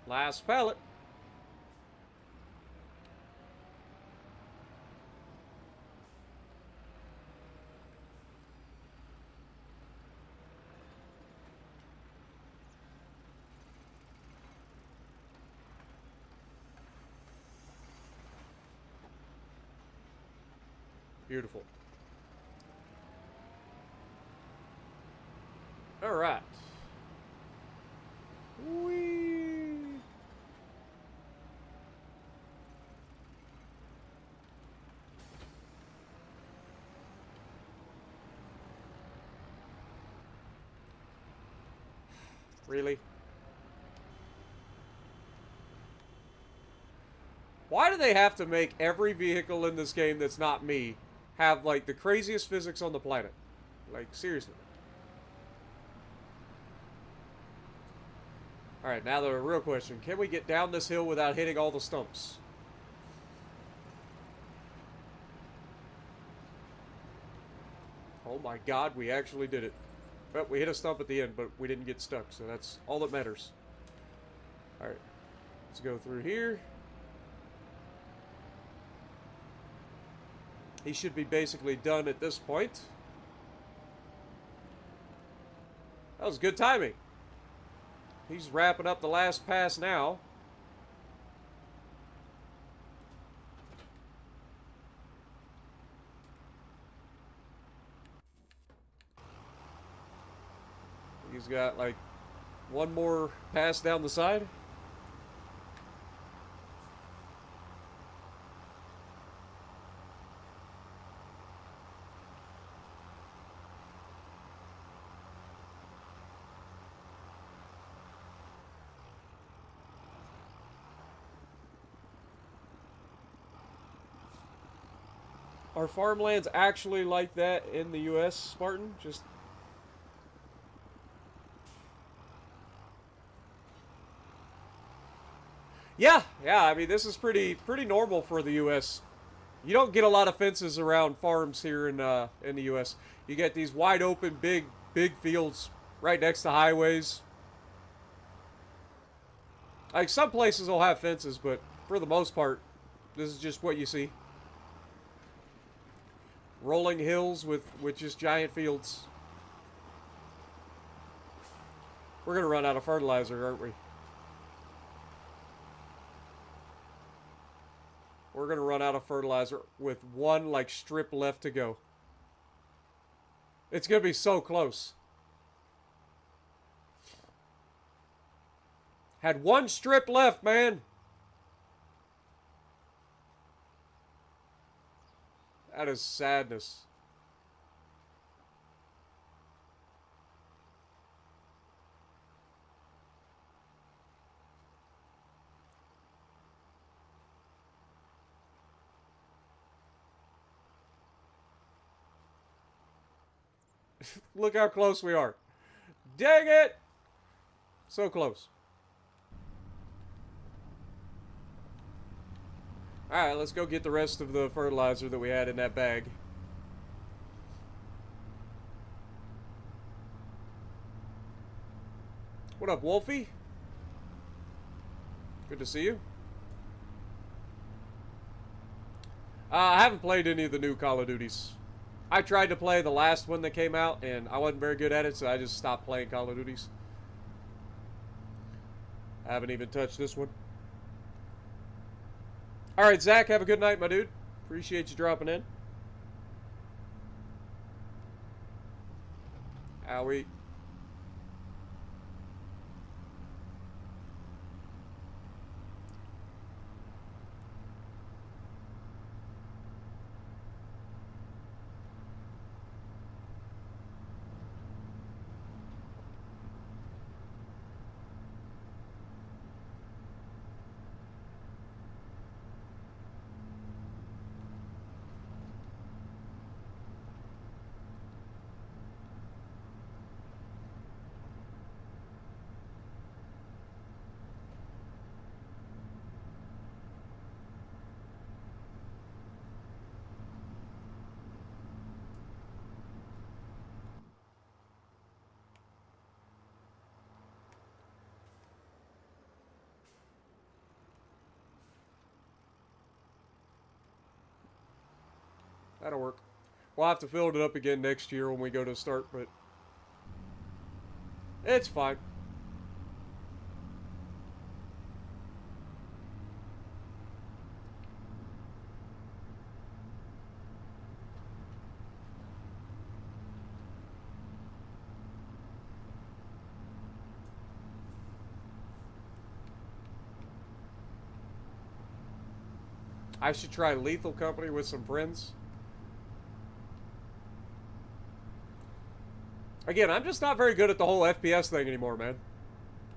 Last pallet. Beautiful. All right. Whee. Really? Why do they have to make every vehicle in this game that's not me have, like, the craziest physics on the planet? Like, seriously. Alright, now the real question. Can we get down this hill without hitting all the stumps? Oh my god, we actually did it. Well, we hit a stump at the end, but we didn't get stuck, so that's all that matters. Alright, let's go through here. He should be basically done at this point. That was good timing. He's wrapping up the last pass now. He's got like one more pass down the side. Are farmlands actually like that in the US, Spartan? Just... Yeah, I mean, this is pretty normal for the US. You don't get a lot of fences around farms here in the US. You get these wide open, big fields right next to highways. Like, some places will have fences, but for the most part, this is just what you see. Rolling hills with just giant fields. We're gonna run out of fertilizer, aren't we? We're gonna run out of fertilizer with one, like, strip left to go. It's gonna be so close. Had one strip left, man. That is sadness. Look how close we are. Dang it! So close. Alright, let's go get the rest of the fertilizer that we had in that bag. What up, Wolfie? Good to see you. I haven't played any of the new Call of Duties. I tried to play the last one that came out, and I wasn't very good at it, so I just stopped playing Call of Duties. I haven't even touched this one. Alright, Zach, have a good night, my dude. Appreciate you dropping in. Owie. That'll work. We'll have to fill it up again next year when we go to start, but it's fine. I should try Lethal Company with some friends. Again, I'm just not very good at the whole FPS thing anymore, man.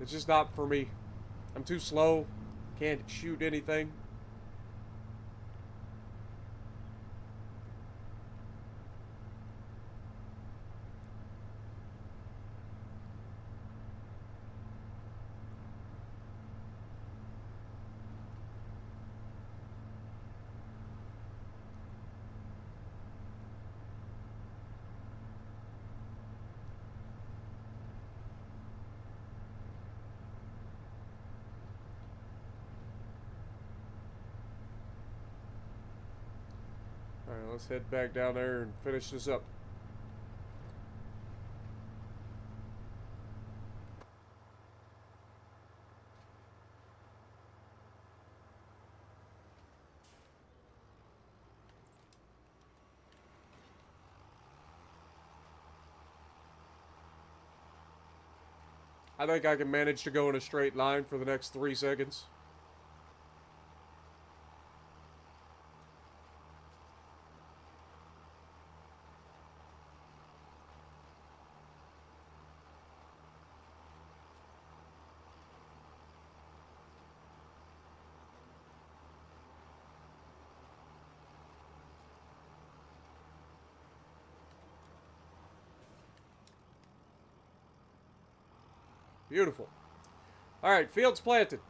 It's just not for me. I'm too slow. Can't shoot anything. Alright, let's head back down there and finish this up. I think I can manage to go in a straight line for the next 3 seconds. Beautiful. Alright, field's planted.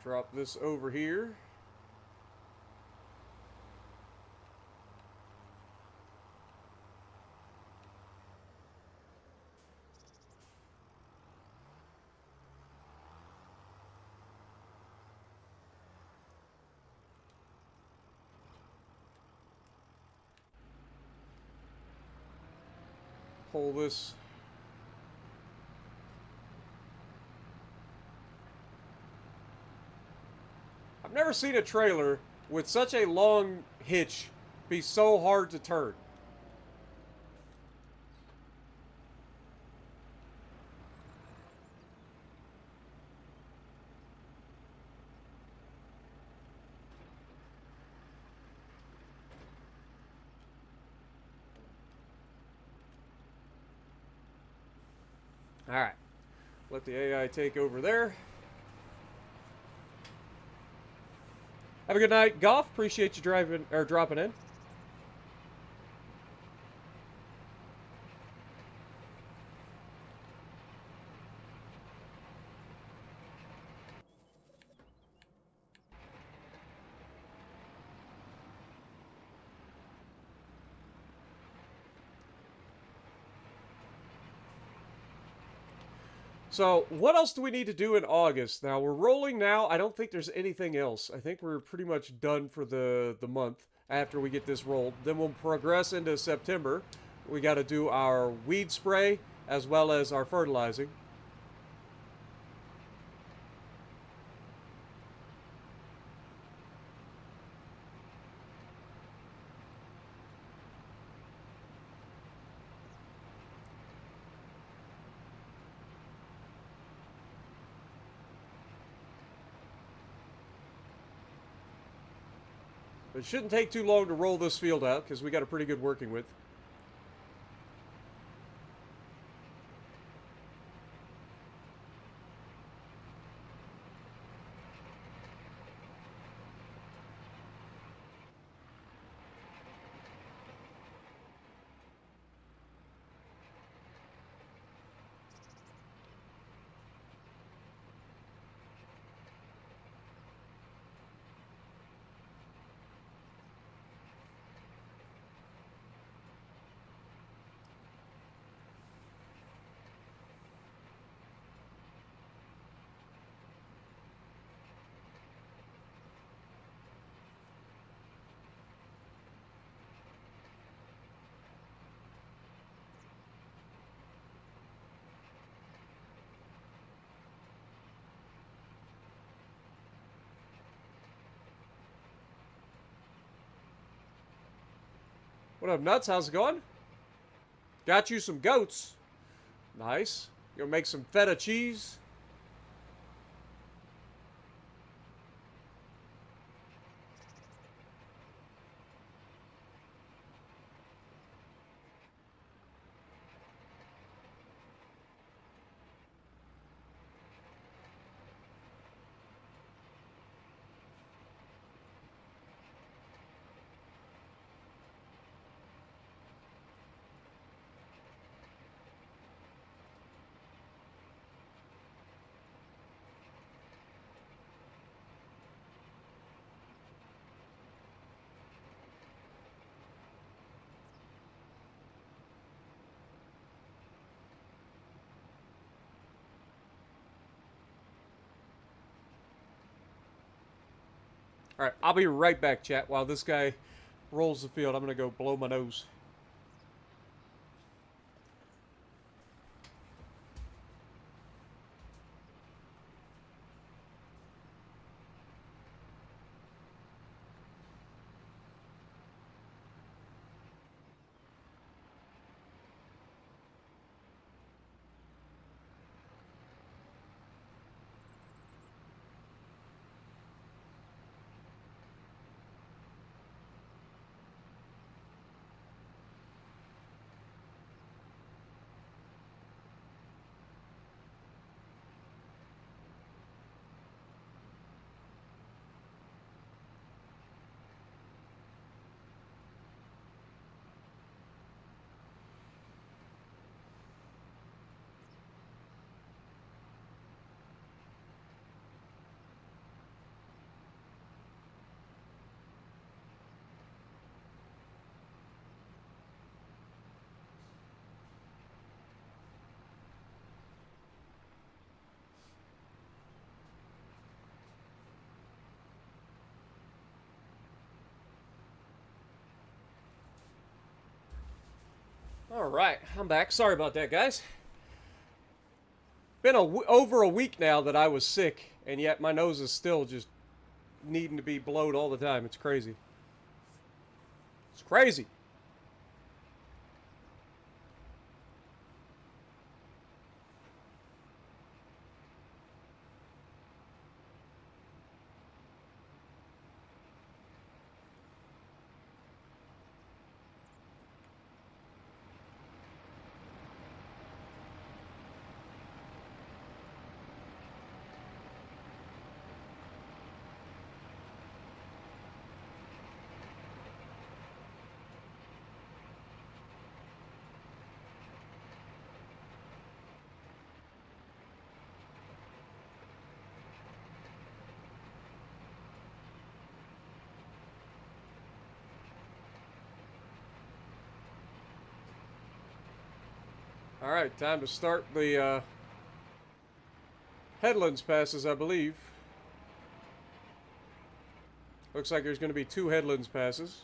Drop this over here. Pull this. I've never seen a trailer with such a long hitch be so hard to turn. Alright. Let the AI take over there. Have a good night, Goff. Appreciate you driving or dropping in. So, what else do we need to do in August? Now, we're rolling now. I don't think there's anything else. I think we're pretty much done for the month after we get this rolled. Then we'll progress into September. We got to do our weed spray as well as our fertilizing. It shouldn't take too long to roll this field out because we got a pretty good working with. What up, Nuts? How's it going? Got you some goats. Nice. You gonna make some feta cheese? Alright, I'll be right back, chat, while this guy rolls the field. I'm gonna go blow my nose. Alright, I'm back. Sorry about that, guys. Been over a week now that I was sick, and yet my nose is still just needing to be blowed all the time. It's crazy. It's crazy. Alright, time to start the headlands passes, I believe. Looks like there's going to be 2 headlands passes.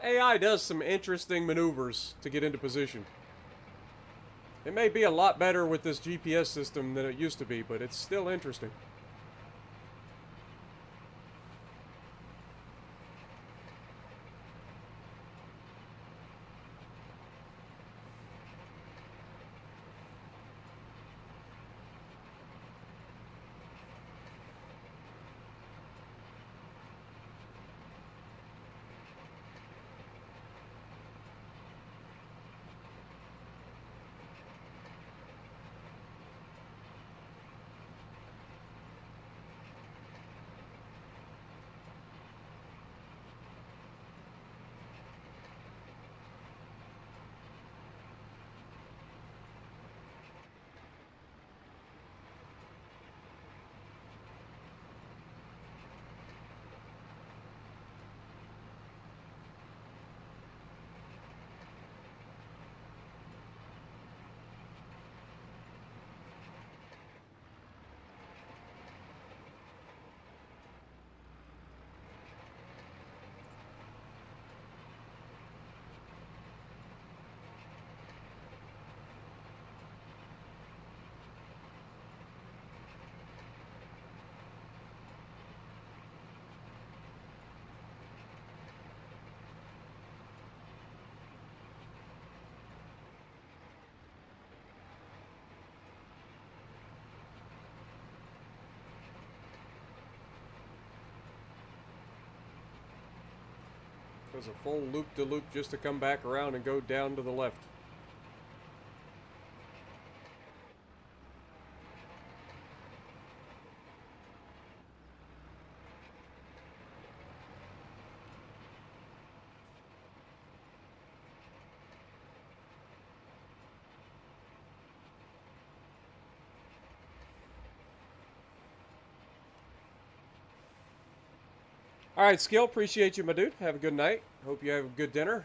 AI does some interesting maneuvers to get into position. It may be a lot better with this GPS system than it used to be, but it's still interesting. Does a full loop-de-loop just to come back around and go down to the left. All right, Skill, appreciate you, my dude. Have a good night. Hope you have a good dinner.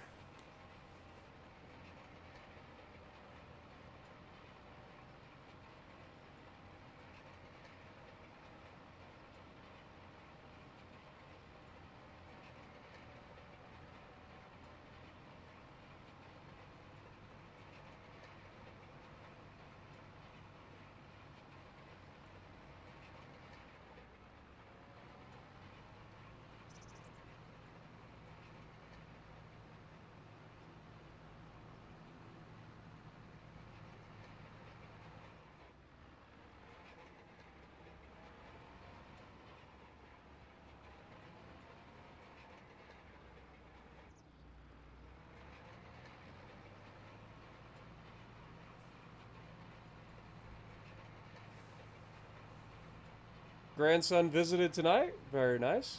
Grandson visited tonight. Very nice.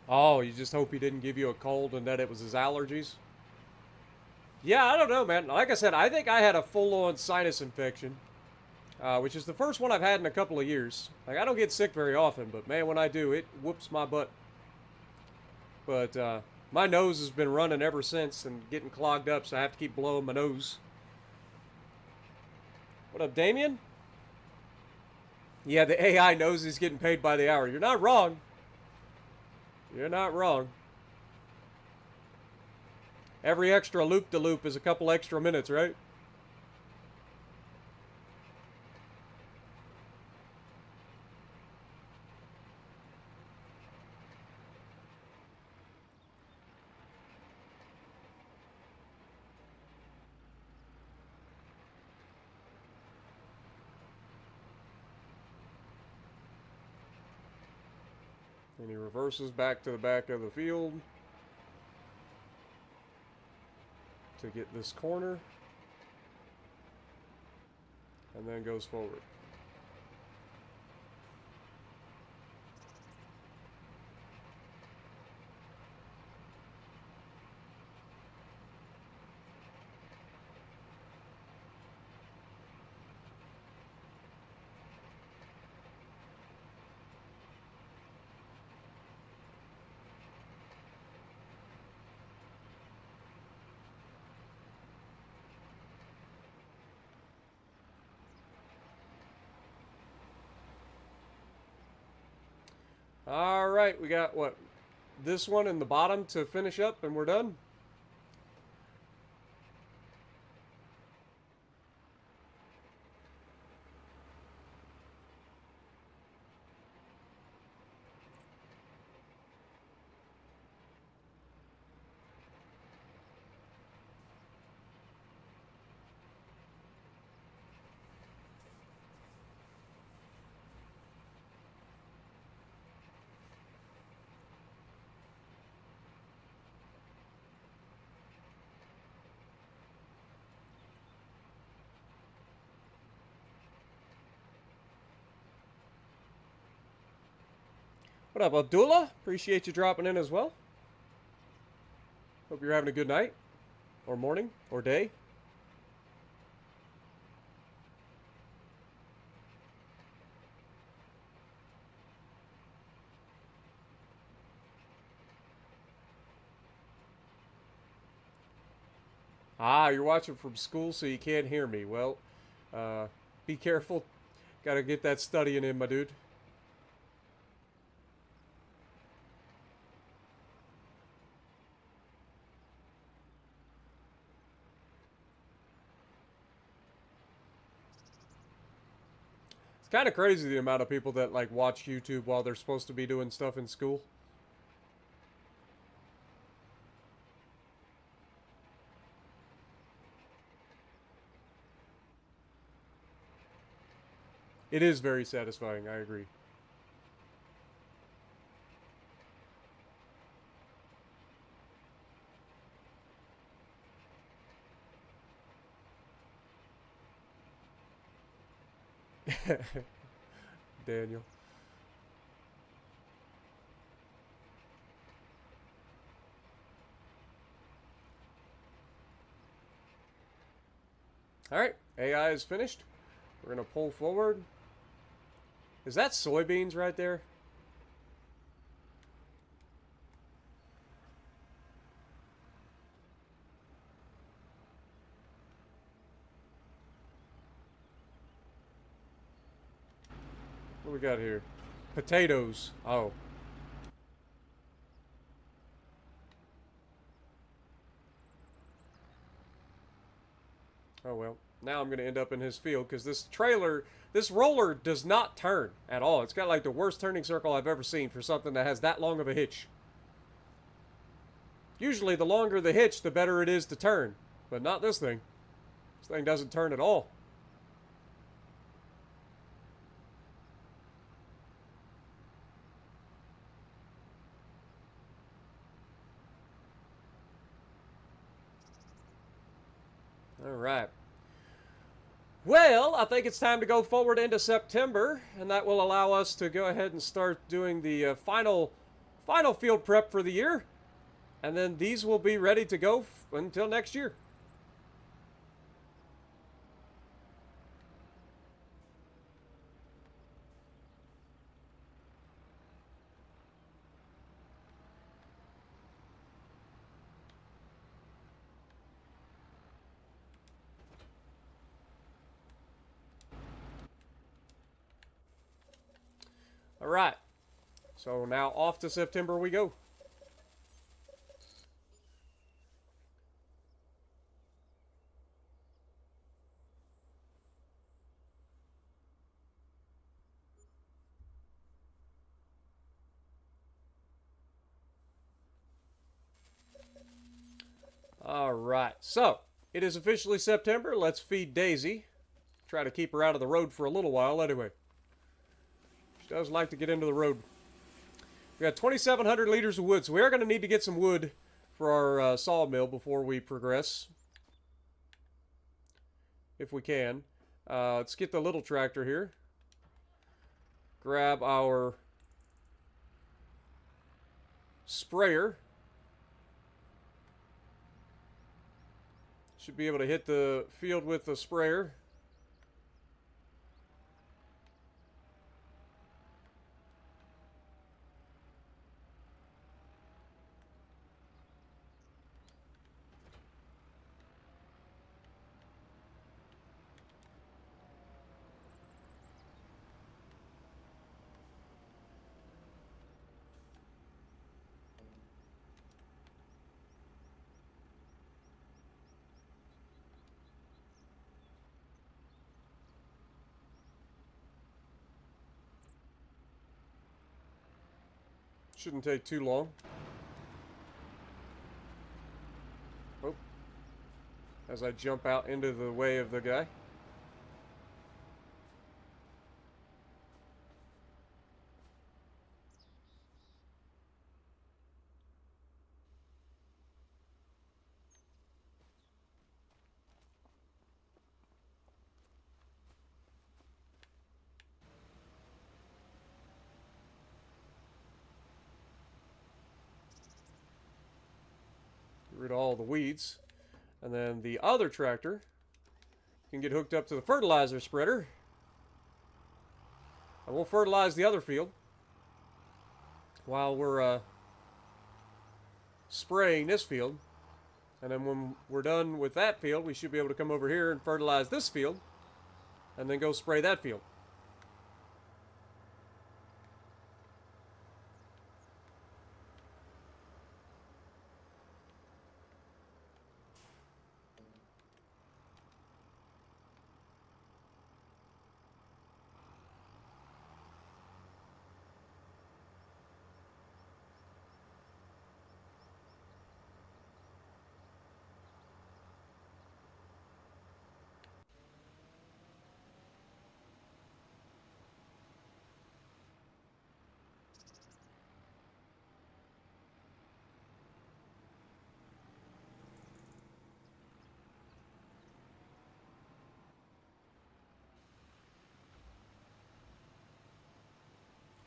Oh, you just hope he didn't give you a cold and that it was his allergies? Yeah, I don't know, man. Like I said, I think I had a full-on sinus infection, which is the first one I've had in a couple of years. Like, I don't get sick very often, but man, when I do, it whoops my butt. But my nose has been running ever since and getting clogged up, so I have to keep blowing my nose. What up, Damien? Yeah, the AI knows he's getting paid by the hour. You're not wrong. You're not wrong. Every extra loop-de-loop is a couple extra minutes, right? And he reverses back to the back of the field to get this corner, and then goes forward. All right, we got what? This one in the bottom to finish up, and we're done. What up, Abdullah? Appreciate you dropping in as well. Hope you're having a good night, or morning, or day. Ah, you're watching from school, so you can't hear me. Well, be careful. Gotta get that studying in, my dude. It's kind of crazy the amount of people that like watch YouTube while they're supposed to be doing stuff in school. It is very satisfying, I agree. Daniel. Alright, AI is finished. We're going to pull forward. Is that soybeans right there? What do we got here? Potatoes. Oh. Oh well. Now I'm going to end up in his field because this roller does not turn at all. It's got like the worst turning circle I've ever seen for something that has that long of a hitch. Usually the longer the hitch, the better it is to turn. But not this thing. This thing doesn't turn at all. Alright. Well, I think it's time to go forward into September, and that will allow us to go ahead and start doing the final field prep for the year. And then these will be ready to go until next year. All right. So now off to September we go. All right. So it is officially September. Let's feed Daisy. Try to keep her out of the road for a little while anyway. She does like to get into the road. We got 2,700 liters of wood, so we are going to need to get some wood for our sawmill before we progress. If we can. Let's get the little tractor here. Grab our sprayer. Should be able to hit the field with the sprayer. Shouldn't take too long. Oh. As I jump out into the way of the guy. Get rid of all the weeds. And then the other tractor can get hooked up to the fertilizer spreader. I will fertilize the other field while we're spraying this field. And then when we're done with that field, we should be able to come over here and fertilize this field and then go spray that field.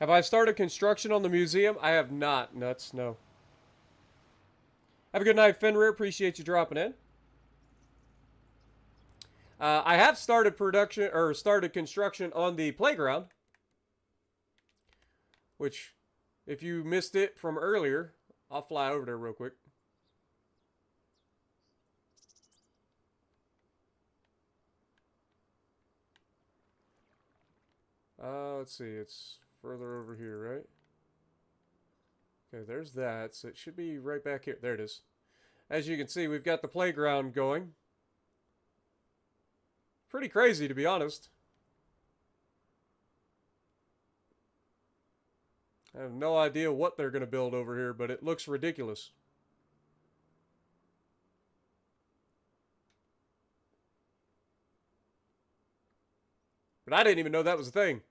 Have I started construction on the museum? I have not. Nuts, no. Have a good night, Fenrir. Appreciate you dropping in. I have started construction on the playground, which, if you missed it from earlier, I'll fly over there real quick. Let's see, it's further over here, right? Okay, there's that, so it should be right back here. There it is. As you can see, we've got the playground going. Pretty crazy, to be honest. I have no idea what they're going to build over here, but it looks ridiculous. But I didn't even know that was a thing.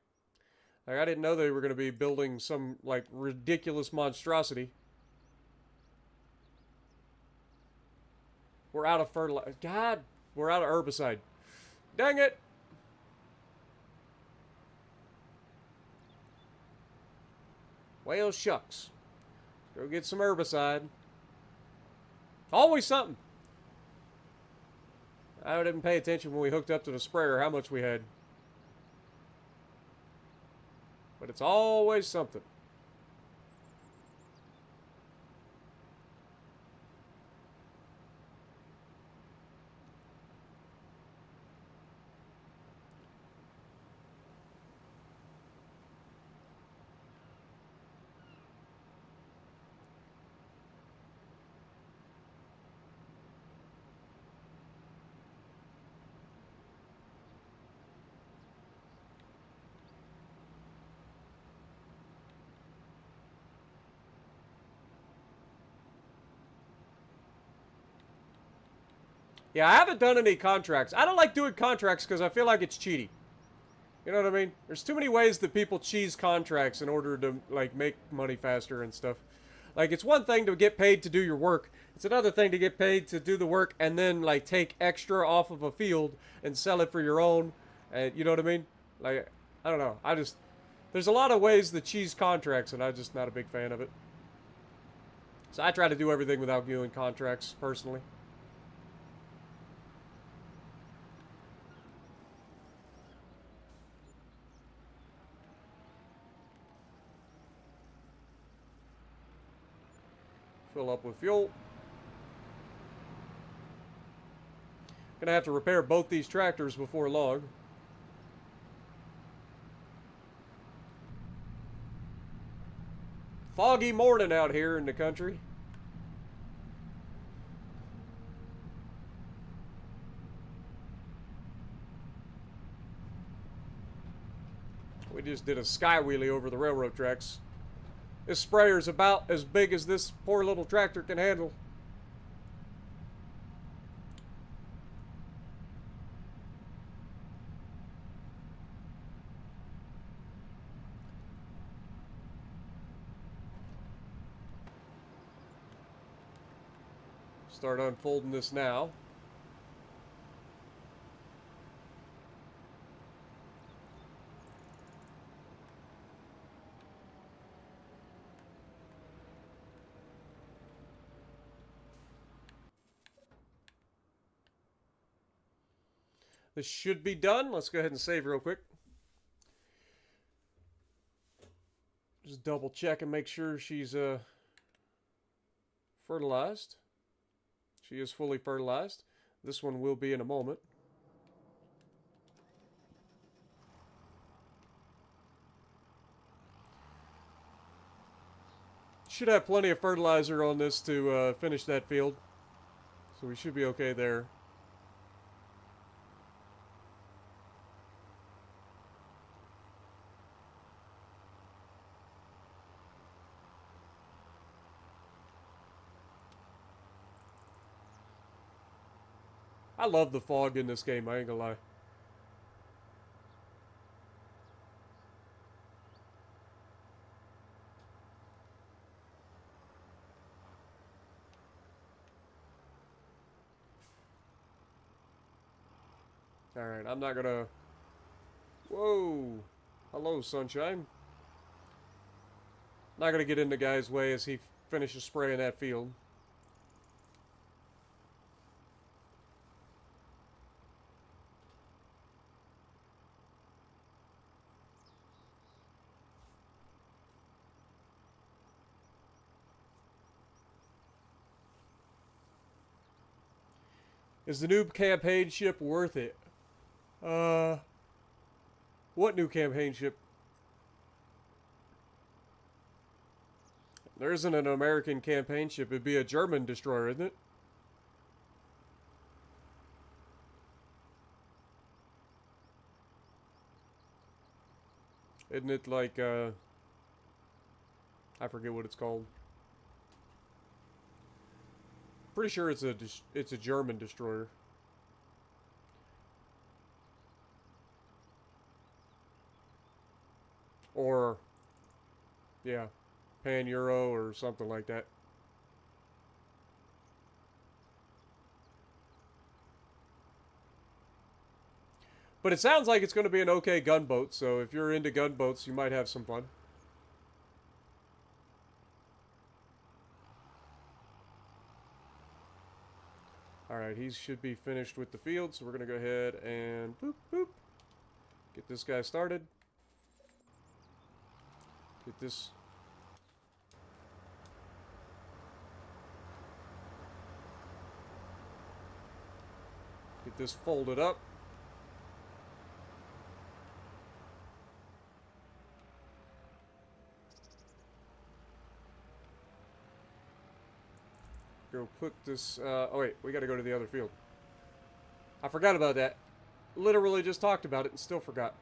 Like, I didn't know they were going to be building some, like, ridiculous monstrosity. We're out of fertilizer. God, we're out of herbicide. Dang it! Well, shucks. Go get some herbicide. Always something. I didn't pay attention when we hooked up to the sprayer how much we had. But it's always something. Yeah, I haven't done any contracts. I don't like doing contracts because I feel like it's cheating. You know what I mean? There's too many ways that people cheese contracts in order to, like, make money faster and stuff. Like, it's one thing to get paid to do your work. It's another thing to get paid to do the work and then, like, take extra off of a field and sell it for your own. You know what I mean? Like, I don't know. There's a lot of ways to cheese contracts, and I'm just not a big fan of it. So I try to do everything without doing contracts, personally. Fill up with fuel. Gonna have to repair both these tractors before long. Foggy morning out here in the country. We just did a sky wheelie over the railroad tracks. This sprayer's about as big as this poor little tractor can handle. Start unfolding this now. This should be done. Let's go ahead and save real quick. Just double check and make sure she's fertilized. She is fully fertilized. This one will be in a moment. Should have plenty of fertilizer on this to finish that field. So we should be okay there. I love the fog in this game, I ain't gonna lie. Alright, I'm not gonna... Whoa! Hello, sunshine. Not gonna get in the guy's way as he finishes spraying that field. Is the new campaign ship worth it? What new campaign ship? There isn't an American campaign ship. It'd be a German destroyer, isn't it? Isn't it like, I forget what it's called. Pretty sure it's a German destroyer. Or, yeah, Pan-Euro or something like that. But it sounds like it's going to be an okay gunboat, so if you're into gunboats, you might have some fun. Alright, he should be finished with the field, so we're going to go ahead and boop, boop. Get this guy started. Get this... Get this folded up. Go put this, oh wait, we gotta go to the other field. I forgot about that. Literally just talked about it and still forgot.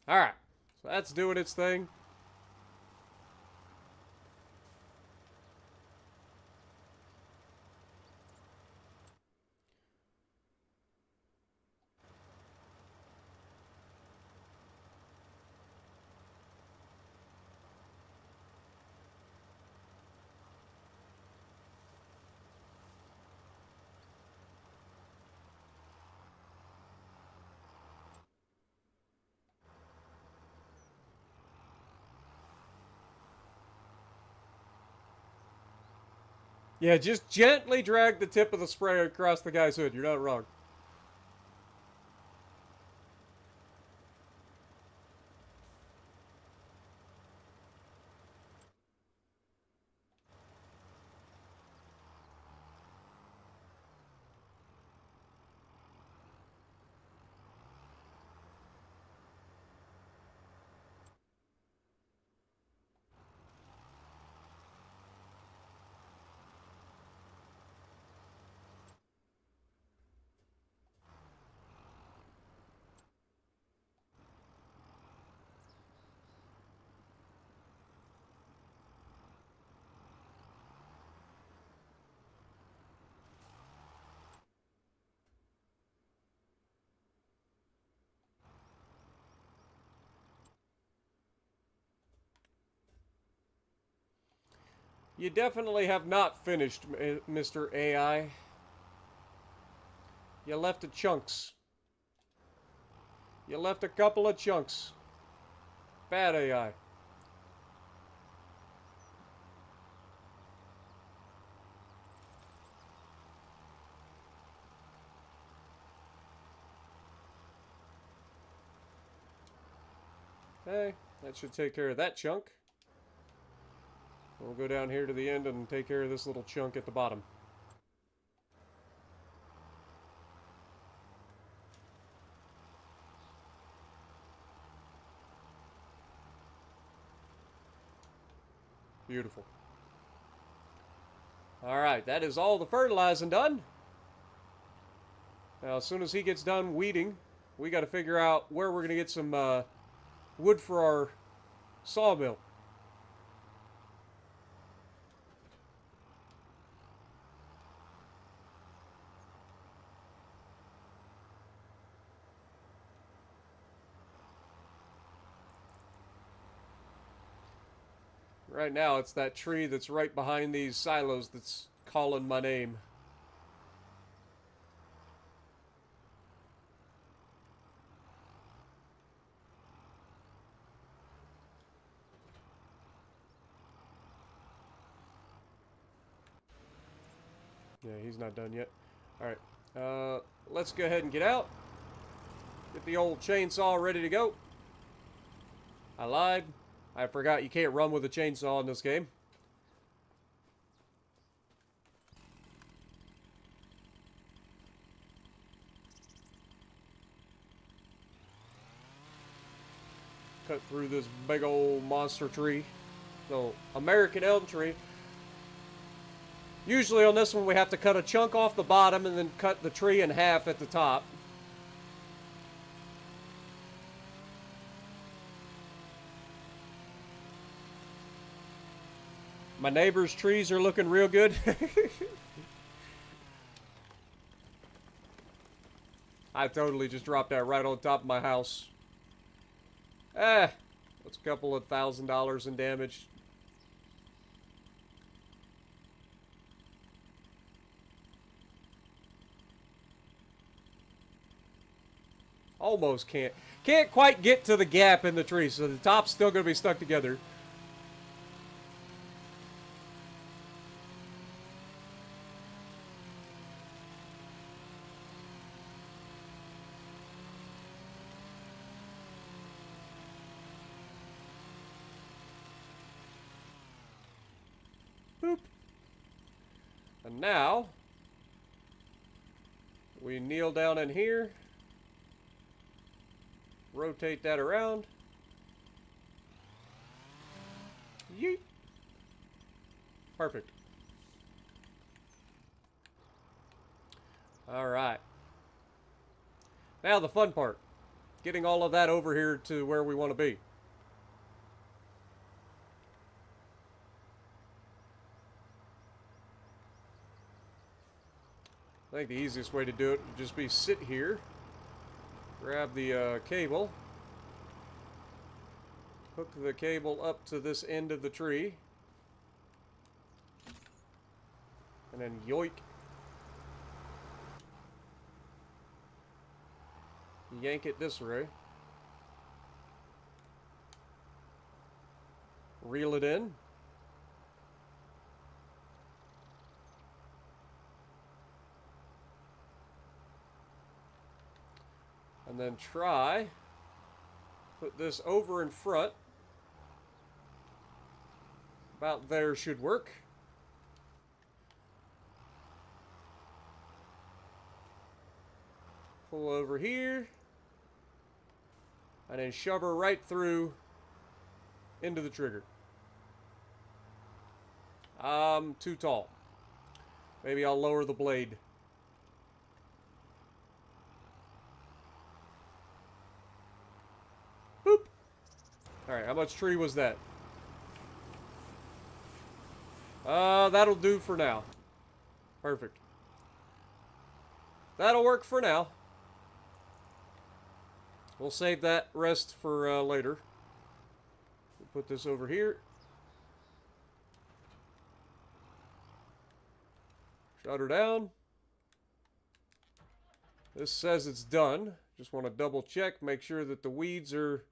Alright, so that's doing its thing. Yeah, just gently drag the tip of the sprayer across the guy's hood. You're not wrong. You definitely have not finished, Mr. AI. You left the chunks. You left a couple of chunks. Bad AI. Okay, that should take care of that chunk. We'll go down here to the end and take care of this little chunk at the bottom. Beautiful. Alright, that is all the fertilizing done. Now, as soon as he gets done weeding, we got to figure out where we're going to get some wood for our sawmill. Right now, it's that tree that's right behind these silos that's calling my name. Yeah, he's not done yet. Alright, let's go ahead and get out. Get the old chainsaw ready to go. I lied. I forgot you can't run with a chainsaw in this game. Cut through this big old monster tree. So, American elm tree. Usually on this one we have to cut a chunk off the bottom and then cut the tree in half at the top. My neighbor's trees are looking real good. I totally just dropped that right on top of my house. That's a couple of $1,000 in damage. Almost can't quite get to the gap in the tree, so the top's still going to be stuck together. Boop. And now we kneel down in here. Rotate that around. Yeet. Perfect. All right. Now the fun part. Getting all of that over here to where we want to be. I think the easiest way to do it would just be sit here. Grab the cable, hook the cable up to this end of the tree, and then yoink. Yank it this way. Reel it in. And then try, put this over in front. About there should work. Pull over here. And then shove her right through into the trigger. I'm too tall. Maybe I'll lower the blade. Alright, how much tree was that? That'll do for now. Perfect. That'll work for now. We'll save that rest for later. We'll put this over here. Shut her down. This says it's done. Just want to double check, make sure that the weeds are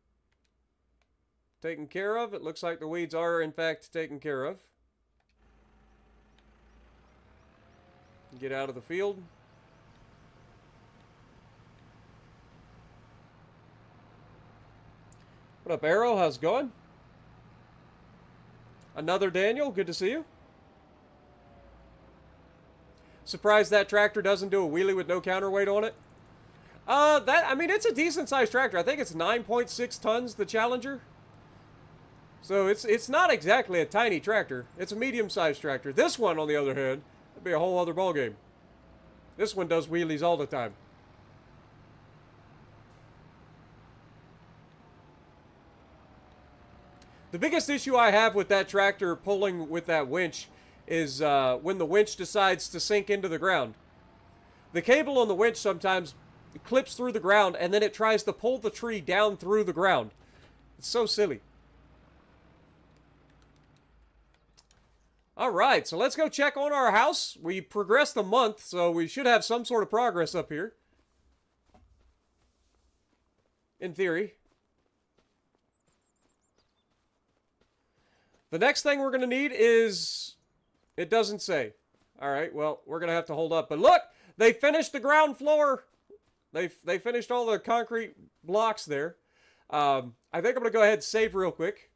taken care of. It looks like the weeds are, in fact, taken care of. Get out of the field. What up, Arrow? How's it going? Another Daniel. Good to see you. Surprised that tractor doesn't do a wheelie with no counterweight on it. I mean, it's a decent-sized tractor. I think it's 9.6 tons, the Challenger. So it's not exactly a tiny tractor. It's a medium-sized tractor. This one, on the other hand, would be a whole other ballgame. This one does wheelies all the time. The biggest issue I have with that tractor pulling with that winch is when the winch decides to sink into the ground. The cable on the winch sometimes clips through the ground and then it tries to pull the tree down through the ground. It's so silly. Alright, so let's go check on our house. We progressed a month, so we should have some sort of progress up here. In theory. The next thing we're going to need is... It doesn't say. Alright, well, we're going to have to hold up. But look! They finished the ground floor! They finished all the concrete blocks there. I think I'm going to go ahead and save real quick.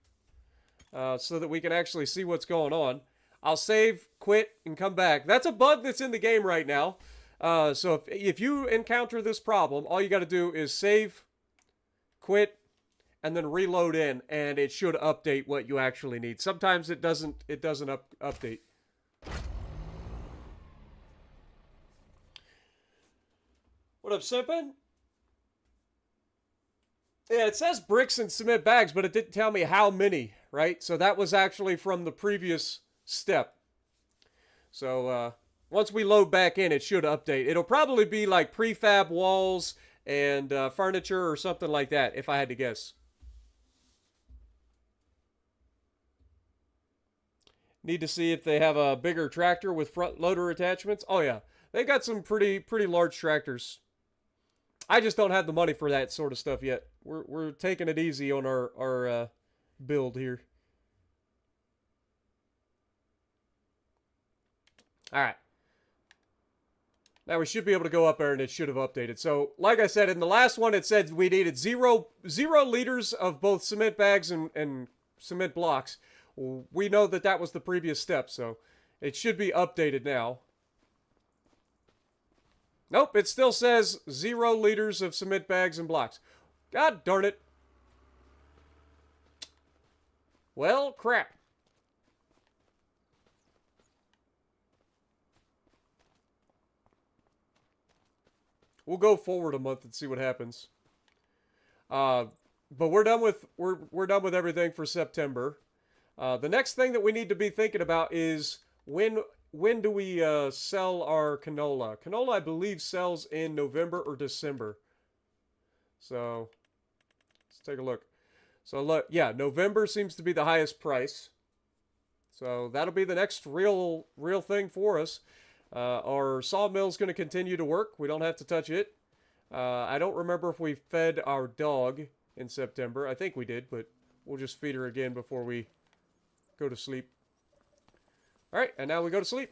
So that we can actually see what's going on. I'll save, quit, and come back. That's a bug that's in the game right now. So if you encounter this problem, all you got to do is save, quit, and then reload in, and it should update what you actually need. Sometimes it doesn't update. What up, Simpin? Yeah, it says bricks and cement bags, but it didn't tell me how many, right? So that was actually from the previous step. So once we load back in, it should update. It'll probably be like prefab walls and furniture or something like that, if I had to guess. Need to see if they have a bigger tractor with front loader attachments. Oh yeah, they've got some pretty large tractors. I just don't have the money for that sort of stuff yet. We're taking it easy on our build here. Alright. Now we should be able to go up there and it should have updated. So, like I said, in the last one it said we needed zero liters of both cement bags and cement blocks. We know that that was the previous step, so it should be updated now. Nope, it still says 0 liters of cement bags and blocks. God darn it. Well, crap. We'll go forward a month and see what happens. But we're done with everything for September. The next thing that we need to be thinking about is when do we sell our canola? Canola, I believe, sells in November or December. So let's take a look. So look, yeah, November seems to be the highest price. So that'll be the next real thing for us. Our sawmill's going to continue to work. We don't have to touch it. I don't remember if we fed our dog in September. I think we did, but we'll just feed her again before we go to sleep. Alright, and now we go to sleep.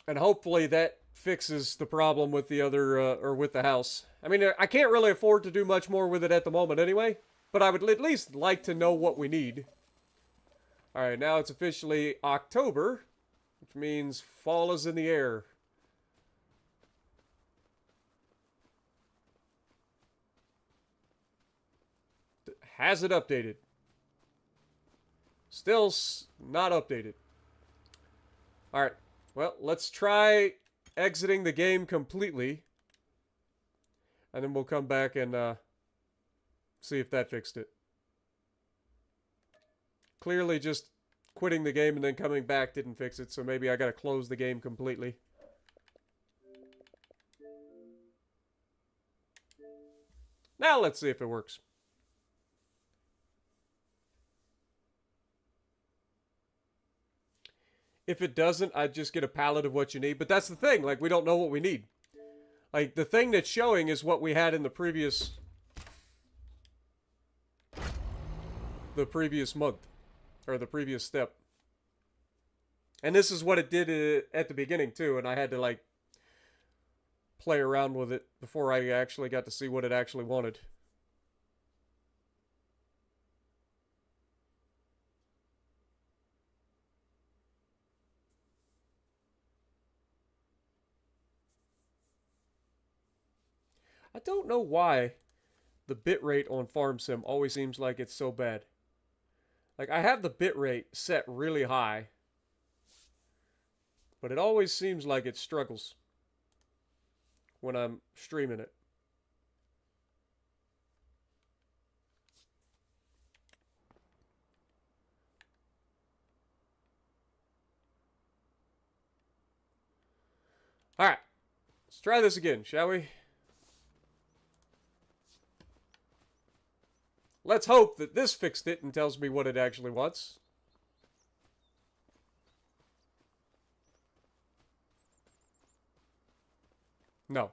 And hopefully that fixes the problem with the other, or with the house. I mean, I can't really afford to do much more with it at the moment anyway, but I would at least like to know what we need. Alright, now it's officially October, which means fall is in the air. Has it updated? Still not updated. Alright, well, let's try exiting the game completely. And then we'll come back and see if that fixed it. Clearly just quitting the game and then coming back didn't fix it, so maybe I gotta close the game completely. Now let's see if it works. If it doesn't, I'd just get a pallet of what you need. But that's the thing, like, we don't know what we need. Like, the thing that's showing is what we had in the previous month. Or the previous step. And this is what it did at the beginning, too. And I had to, like, play around with it before I actually got to see what it actually wanted. I don't know why the bitrate on FarmSim always seems like it's so bad. Like, I have the bitrate set really high, but it always seems like it struggles when I'm streaming it. Alright, let's try this again, shall we? Let's hope that this fixed it and tells me what it actually wants. No.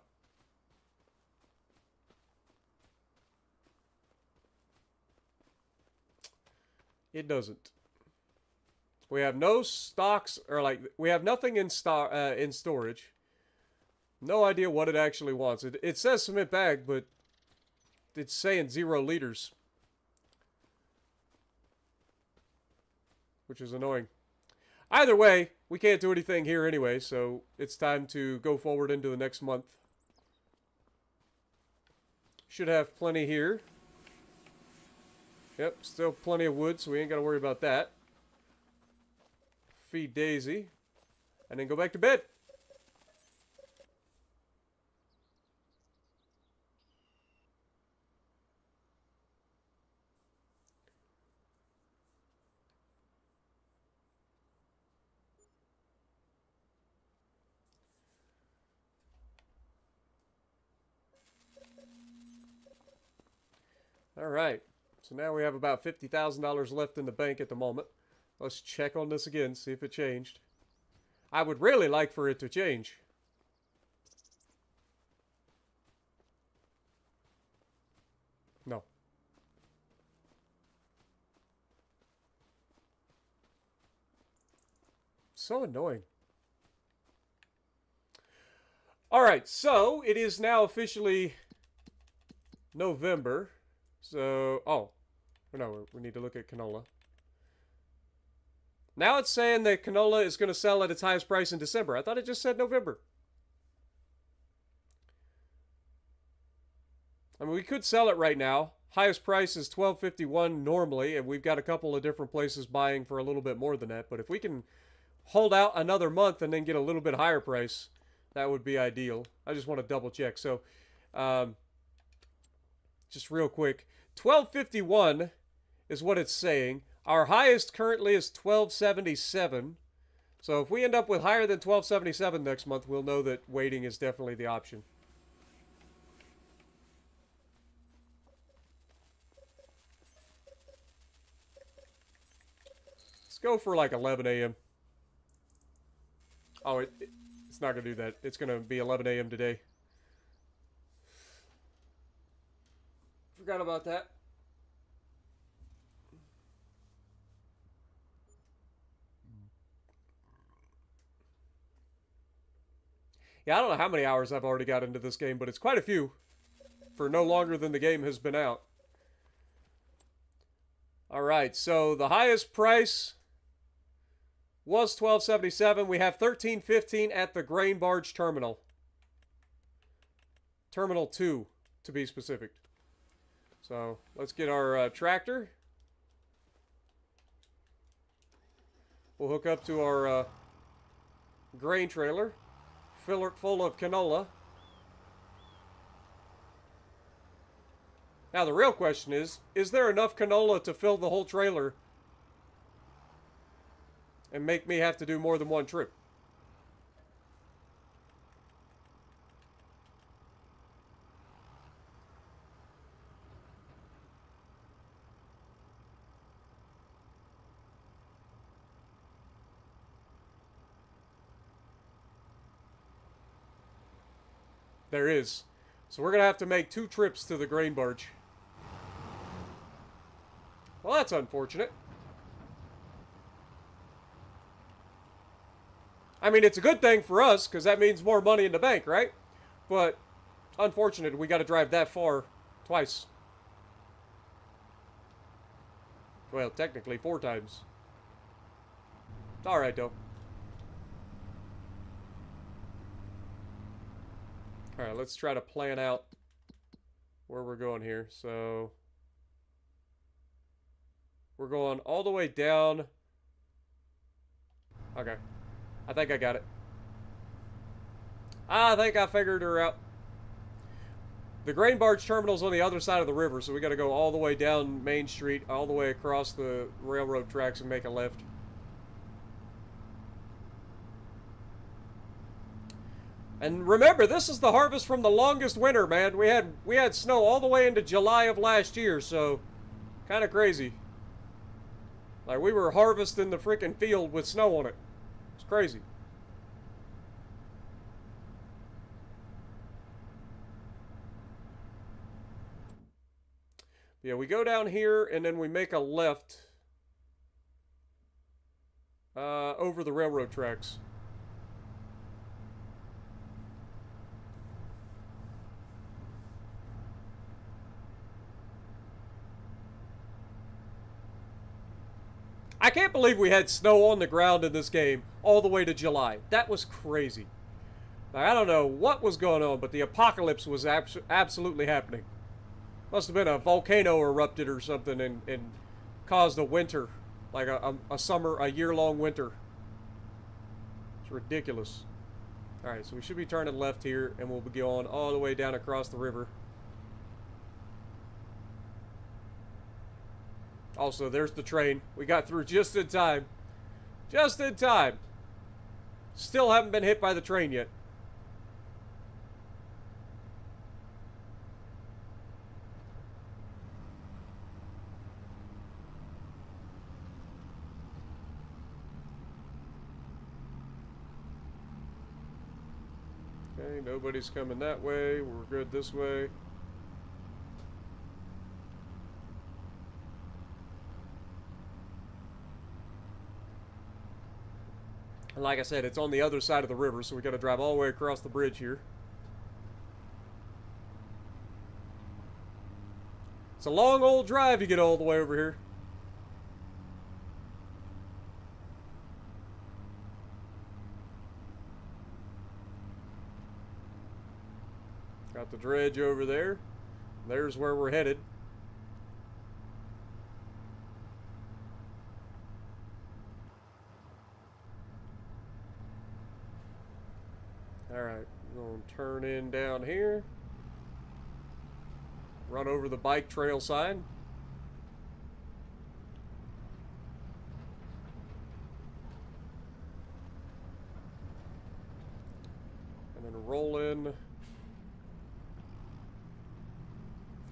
It doesn't. We have no stocks, or like, we have nothing in storage. No idea what it actually wants. It says cement bag, but it's saying 0 liters. Which is annoying. Either way, we can't do anything here anyway, so it's time to go forward into the next month. Should have plenty here. Yep, still plenty of wood, so we ain't got to worry about that. Feed Daisy. And then go back to bed. Alright, so now we have about $50,000 left in the bank at the moment. Let's check on this again, see if it changed. I would really like for it to change. No. So annoying. Alright, so it is now officially November. So, oh, no, we need to look at canola. Now it's saying that canola is going to sell at its highest price in December. I thought it just said November. I mean, we could sell it right now. Highest price is $12.51 normally, and we've got a couple of different places buying for a little bit more than that. But if we can hold out another month and then get a little bit higher price, that would be ideal. I just want to double check. So, just real quick, $12.51 is what it's saying. Our highest currently is $12.77. So if we end up with higher than $12.77 next month, we'll know that waiting is definitely the option. Let's go for like 11 a.m. Oh, it's not going to do that. It's going to be 11 a.m. today. Forgot about that. Yeah, I don't know how many hours I've already got into this game, but it's quite a few. For no longer than the game has been out. Alright, so the highest price was $12.77. We have $13.15 at the grain barge terminal. Terminal 2, to be specific. So, let's get our tractor. We'll hook up to our grain trailer. Fill it full of canola. Now the real question is there enough canola to fill the whole trailer and make me have to do more than one trip? There is. So we're going to have to make 2 trips to the grain barge. Well, that's unfortunate. I mean, it's a good thing for us, because that means more money in the bank, right? But, unfortunate, we got to drive that far twice. Well, technically 4 times. Alright, though. Alright, let's try to plan out where we're going here. So we're going all the way down. Okay. I think I got it. I think I figured her out. The grain barge terminal's on the other side of the river, so we got to go all the way down Main Street, all the way across the railroad tracks and make a left. And remember, this is the harvest from the longest winter, man. We had snow all the way into July of last year, so kind of crazy. Like, we were harvesting the freaking field with snow on it. It's crazy. Yeah, we go down here and then we make a left over the railroad tracks. I can't believe we had snow on the ground in this game all the way to July. That was crazy. Like, I don't know what was going on, but the apocalypse was absolutely happening. Must have been a volcano erupted or something and caused a winter. Like a summer, a year-long winter. It's ridiculous. Alright, so we should be turning left here, and we'll be going all the way down across the river. Also, there's the train. We got through just in time. Just in time. Still haven't been hit by the train yet. Okay, nobody's coming that way. We're good this way. And like I said, it's on the other side of the river, so we got to drive all the way across the bridge here. It's a long old drive to get all the way over here. Got the dredge over there. There's where we're headed. Alright, we're going to turn in down here. Run over the bike trail sign. And then roll in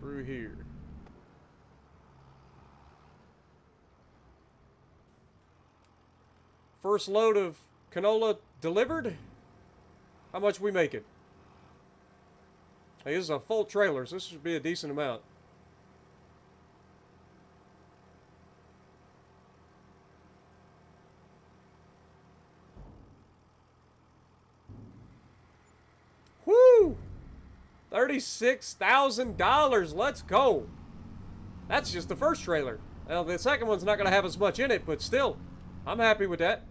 through here. First load of canola delivered. How much we making? Hey, this is a full trailer, so this should be a decent amount. Woo! $36,000. Let's go. That's just the first trailer. Now, the second one's not going to have as much in it, but still, I'm happy with that.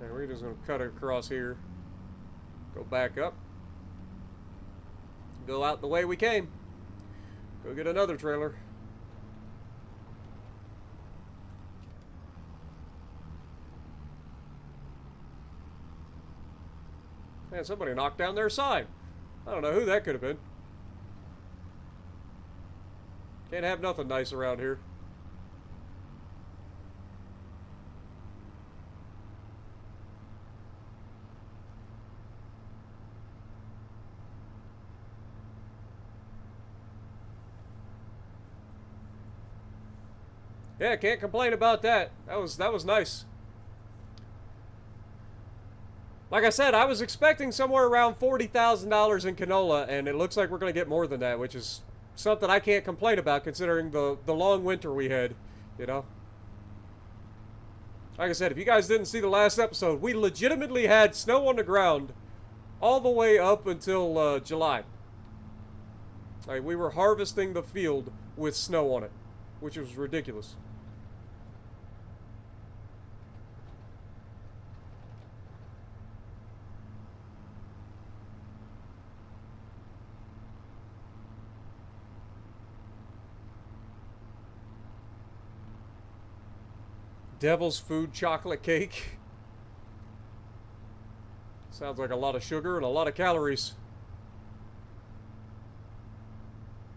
And we're just going to cut it across here. Go back up. Go out the way we came. Go get another trailer. Man, somebody knocked down their sign. I don't know who that could have been. Can't have nothing nice around here. Yeah, can't complain about that. That was nice. Like I said, I was expecting somewhere around $40,000 in canola, and it looks like we're going to get more than that, which is something I can't complain about considering the long winter we had, you know? Like I said, if you guys didn't see the last episode, we legitimately had snow on the ground all the way up until July. Like, we were harvesting the field with snow on it, which was ridiculous. Devil's Food chocolate cake. Sounds like a lot of sugar and a lot of calories.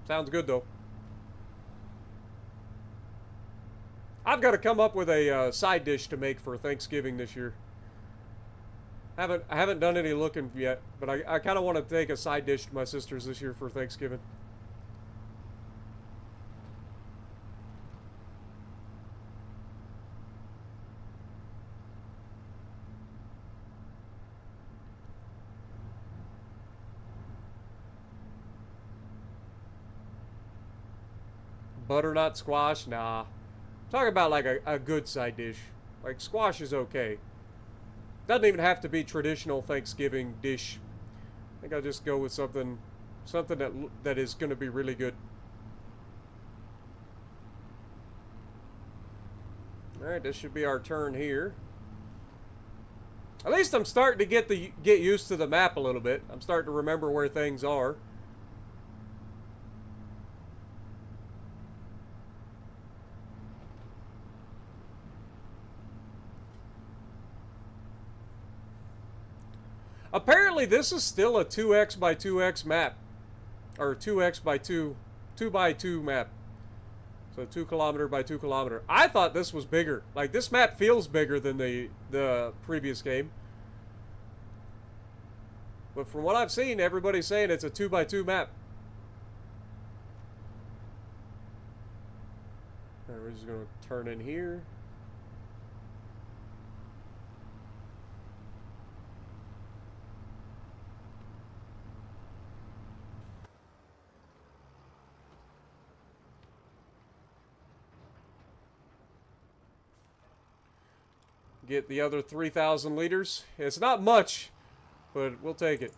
Sounds good though. I've got to come up with a side dish to make for Thanksgiving this year. I haven't done any looking yet, but I kind of want to take a side dish to my sisters this year for Thanksgiving. Butternut squash? Nah. Talk about like a good side dish. Like squash is okay. Doesn't even have to be traditional Thanksgiving dish. I think I'll just go with something that is going to be really good. Alright, this should be our turn here. At least I'm starting to get used to the map a little bit. I'm starting to remember where things are. Apparently this is still a 2x by 2x map. Or 2x by 2 by 2 map. So 2 kilometer by 2 kilometer. I thought this was bigger. Like this map feels bigger than the previous game. But from what I've seen, everybody's saying it's a 2 by 2 map. Alright, we're just gonna turn in here. Get the other 3,000 liters. It's not much, but we'll take it.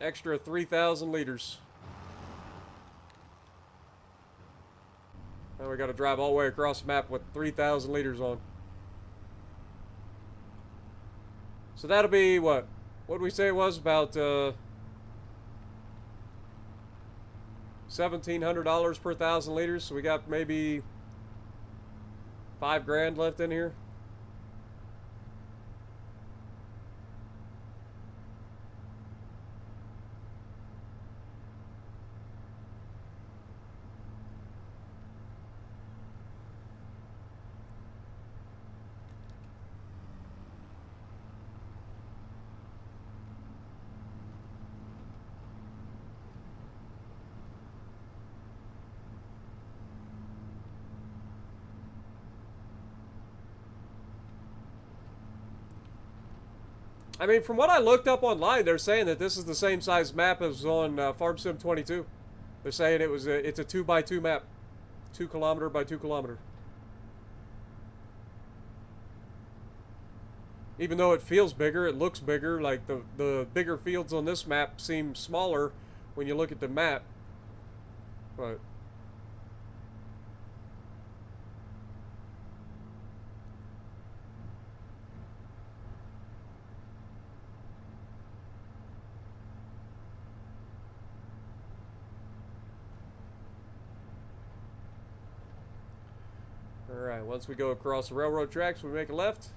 Extra 3,000 liters. Now we got to drive all the way across the map with 3,000 liters on. So that'll be what? What did we say it was? About $1,700 per 1,000 liters. So we got maybe $5,000 left in here. I mean, from what I looked up online, they're saying that this is the same size map as on Farm Sim 22. They're saying it's a 2 by 2 map, 2 kilometer by 2 kilometer. Even though it feels bigger, it looks bigger. Like the bigger fields on this map seem smaller when you look at the map. But alright, once we go across the railroad tracks, we make a left.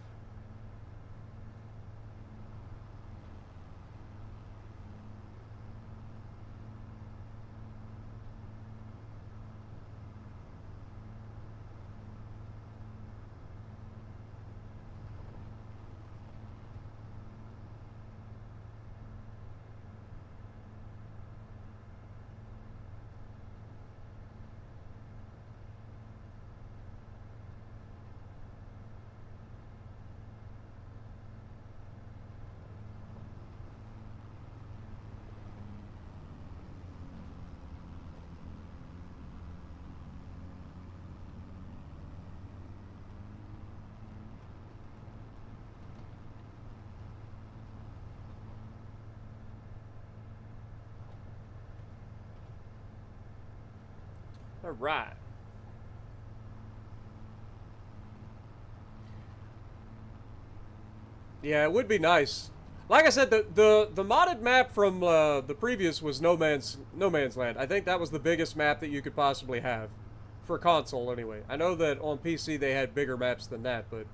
All right. Yeah, it would be nice. Like I said, the modded map from the previous was No Man's Land. I think that was the biggest map that you could possibly have. For console, anyway. I know that on PC they had bigger maps than that, but...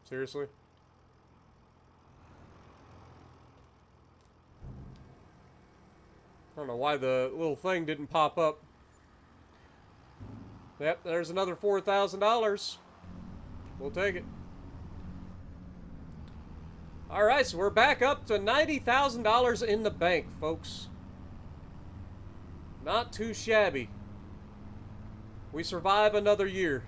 Seriously? I don't know why the little thing didn't pop up. Yep, there's another $4,000. We'll take it. Alright, so we're back up to $90,000 in the bank, folks. Not too shabby. We survive another year.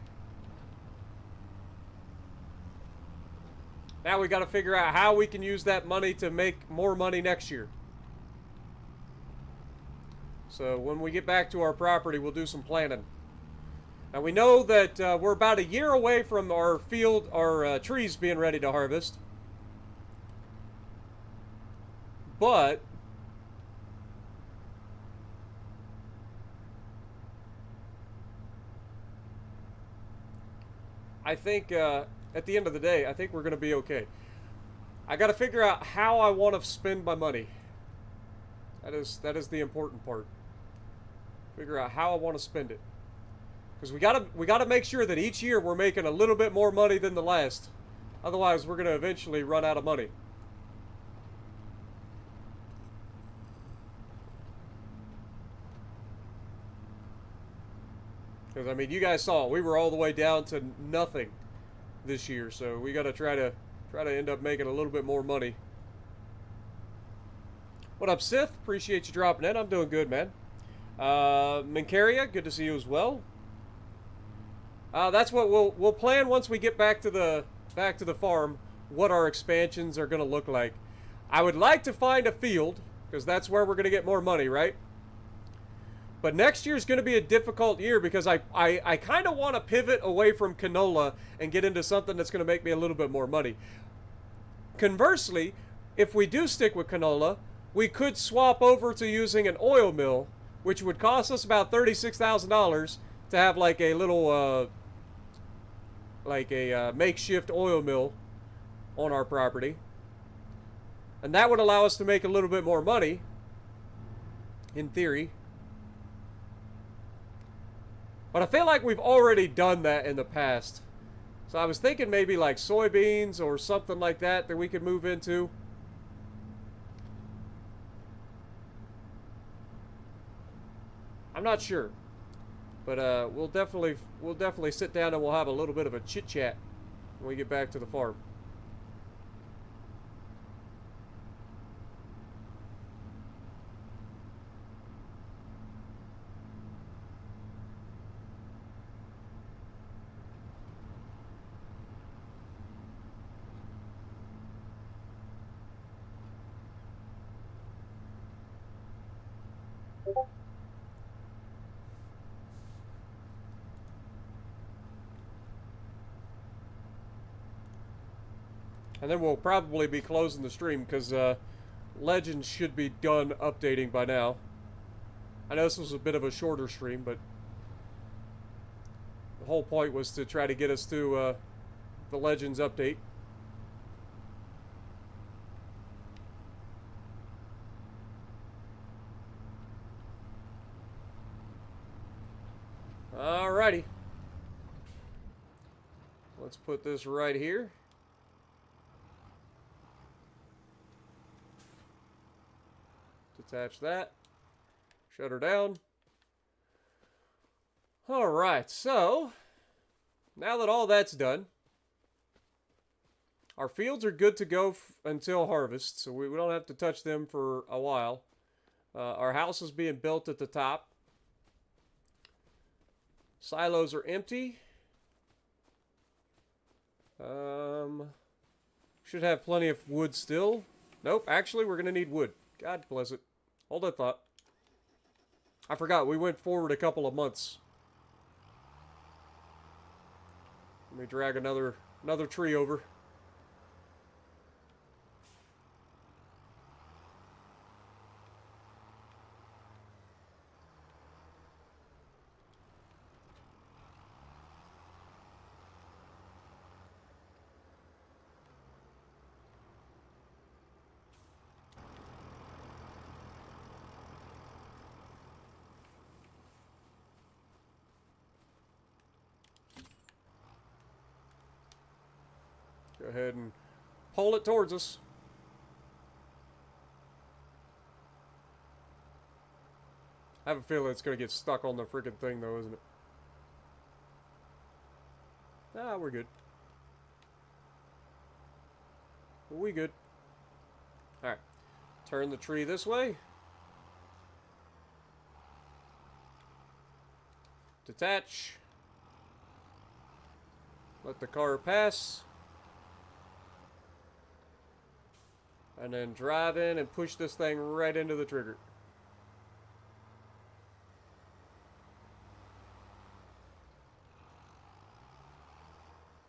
Now we got to figure out how we can use that money to make more money next year. So when we get back to our property, we'll do some planning. Now we know that we're about a year away from our field, our trees being ready to harvest. But I think at the end of the day, I think we're going to be okay. I got to figure out how I want to spend my money. That is the important part. Figure out how I want to spend it. Because we gotta make sure that each year we're making a little bit more money than the last. Otherwise, we're going to eventually run out of money. Because, I mean, you guys saw, we were all the way down to nothing this year. So we got to try to end up making a little bit more money. What up, Sith? Appreciate you dropping in. I'm doing good, man. Mincaria, good to see you as well. That's what we'll plan once we get back to the farm. What our expansions are going to look like. I would like to find a field because that's where we're going to get more money, right? But next year is going to be a difficult year because I kind of want to pivot away from canola and get into something that's going to make me a little bit more money. Conversely, if we do stick with canola, we could swap over to using an oil mill, which would cost us about $36,000 to have like a little, makeshift oil mill on our property. And that would allow us to make a little bit more money, in theory. But I feel like we've already done that in the past. So I was thinking maybe like soybeans or something like that we could move into. I'm not sure. But we'll definitely sit down and we'll have a little bit of a chit chat when we get back to the farm. And then we'll probably be closing the stream because Legends should be done updating by now. I know this was a bit of a shorter stream, but the whole point was to try to get us to the Legends update. Alrighty. Let's put this right here. Detach that. Shut her down. Alright, so now that all that's done, our fields are good to go until harvest, so we don't have to touch them for a while. Our house is being built at the top. Silos are empty. Should have plenty of wood still. Nope, actually we're going to need wood. God bless it. Hold that thought. I forgot, we went forward a couple of months. Let me drag another tree over. Go ahead and pull it towards us. I have a feeling it's going to get stuck on the freaking thing, though, isn't it? Ah, we're good. We good. Alright. Turn the tree this way. Detach. Let the car pass. And then drive in and push this thing right into the trigger.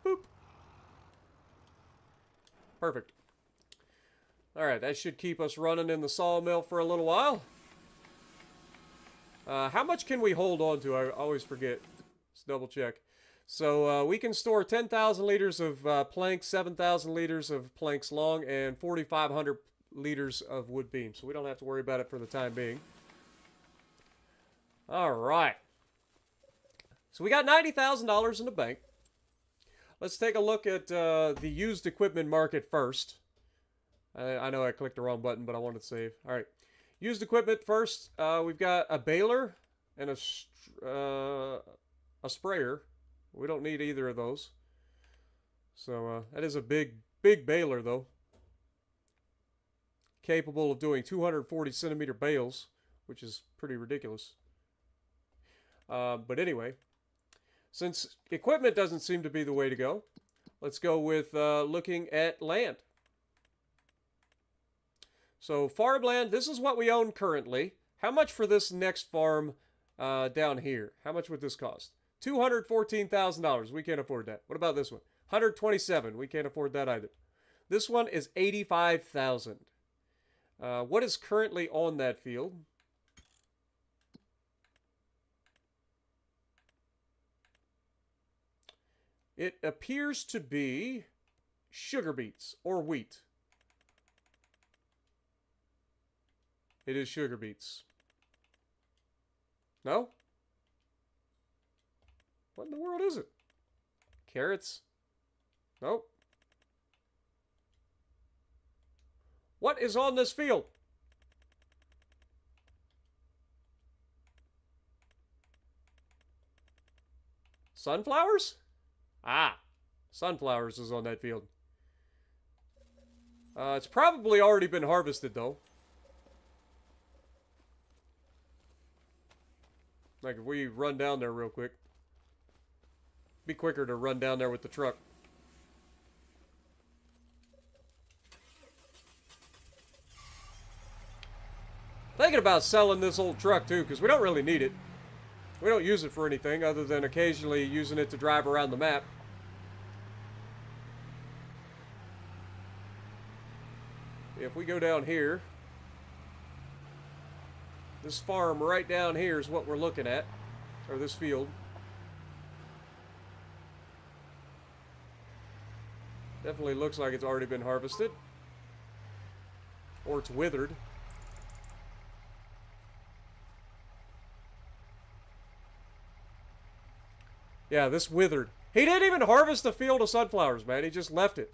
Boop. Perfect. Alright, that should keep us running in the sawmill for a little while. How much can we hold on to? I always forget. Let's double check. So we can store 10,000 liters of planks, 7,000 liters of planks long, and 4,500 liters of wood beam. So we don't have to worry about it for the time being. All right. So we got $90,000 in the bank. Let's take a look at the used equipment market first. I know I clicked the wrong button, but I wanted to save. All right. Used equipment first. We've got a baler and a sprayer. We don't need either of those. So that is a big baler, though. Capable of doing 240 centimeter bales, which is pretty ridiculous. But anyway, since equipment doesn't seem to be the way to go, let's go with looking at land. So farmland, this is what we own currently. How much for this next farm down here? How much would this cost? $214,000. We can't afford that. What about this one? $127,000. We can't afford that either. This one is $85,000. What is currently on that field? It appears to be sugar beets or wheat. It is sugar beets. No? What in the world is it? Carrots? Nope. What is on this field? Sunflowers? Ah, sunflowers is on that field. It's probably already been harvested, though. Like, if we run down there real quick. Be quicker to run down there with the truck. Thinking about selling this old truck, too, because we don't really need it. We don't use it for anything other than occasionally using it to drive around the map. If we go down here, this farm right down here is what we're looking at, or this field. Definitely looks like it's already been harvested, or it's withered. Yeah, this withered. He didn't even harvest the field of sunflowers, man. He just left it.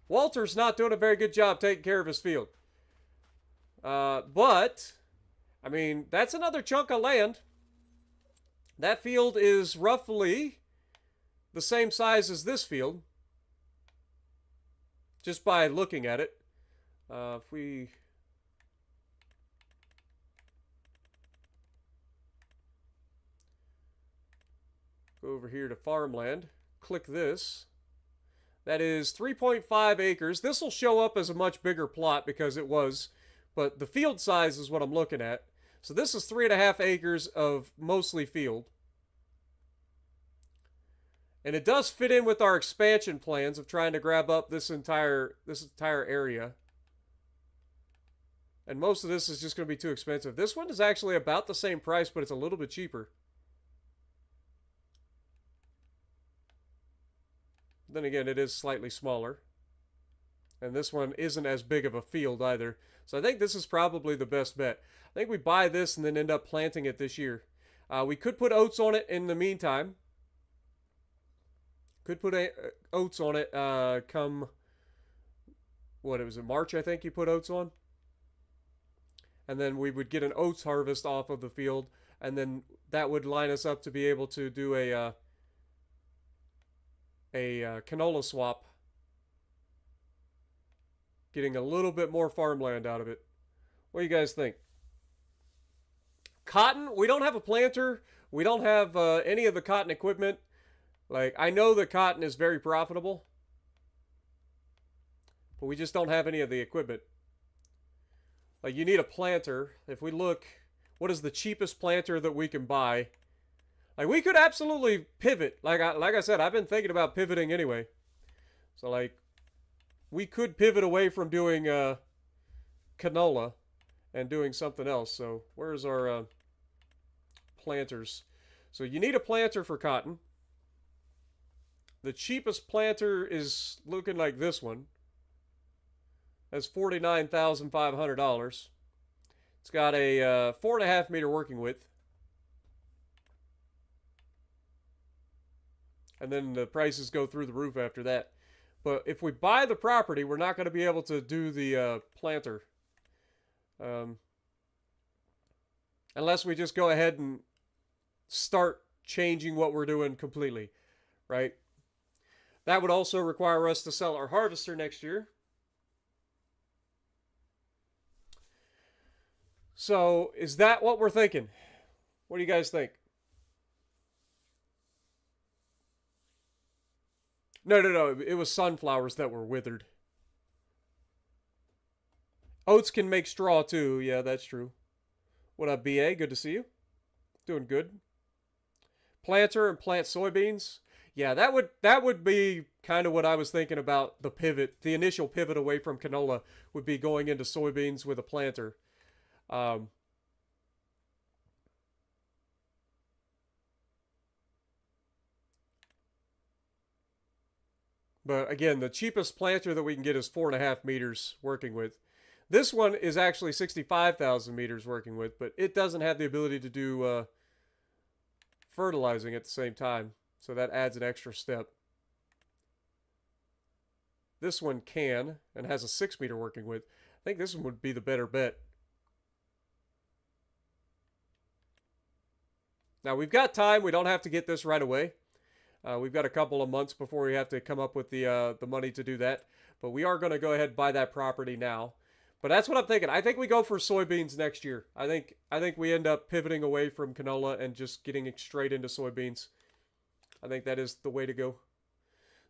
Walter's not doing a very good job taking care of his field. But, I mean, that's another chunk of land. That field is roughly the same size as this field. Just by looking at it. If we... go over here to farmland, click this. That is 3.5 acres. This will show up as a much bigger plot because it was But the field size is what I'm looking at. So this is 3.5 acres of mostly field. And it does fit in with our expansion plans of trying to grab up this entire area. And most of this is just going to be too expensive. This one is actually about the same price, but it's a little bit cheaper. Then again, it is slightly smaller. And this one isn't as big of a field either. So I think this is probably the best bet. I think we buy this and then end up planting it this year. We could put oats on it in the meantime. Could put oats on it come, what, it was in March, I think you put oats on. And then we would get an oats harvest off of the field. And then that would line us up to be able to do a canola swap. Getting a little bit more farmland out of it. What do you guys think? Cotton, we don't have a planter. We don't have any of the cotton equipment. Like, I know that cotton is very profitable, but we just don't have any of the equipment. Like, you need a planter. If we look, what is the cheapest planter that we can buy? Like, we could absolutely pivot. Like I said, I've been thinking about pivoting anyway. So, like, we could pivot away from doing canola and doing something else. So, where's our planters? So, you need a planter for cotton. The cheapest planter is looking like this one. That's $49,500. It's got a 4.5 meter working width. And then the prices go through the roof after that. But if we buy the property, we're not going to be able to do the planter. Unless we just go ahead and start changing what we're doing completely, right? That would also require us to sell our harvester next year. So, is that what we're thinking? What do you guys think? No. It was sunflowers that were withered. Oats can make straw too. Yeah, that's true. What up, BA? Good to see you. Doing good. Planter and plant soybeans. Yeah, that would be kind of what I was thinking about the pivot. The initial pivot away from canola would be going into soybeans with a planter. But again, the cheapest planter that we can get is 4.5 meters working with. This one is actually 65,000 meters working with, but it doesn't have the ability to do fertilizing at the same time. So that adds an extra step. This one can and has a 6 meter working width. I think this one would be the better bet. Now we've got time. We don't have to get this right away. We've got a couple of months before we have to come up with the money to do that. But we are going to go ahead and buy that property now. But that's what I'm thinking. I think we go for soybeans next year. I think we end up pivoting away from canola and just getting straight into soybeans. I think that is the way to go.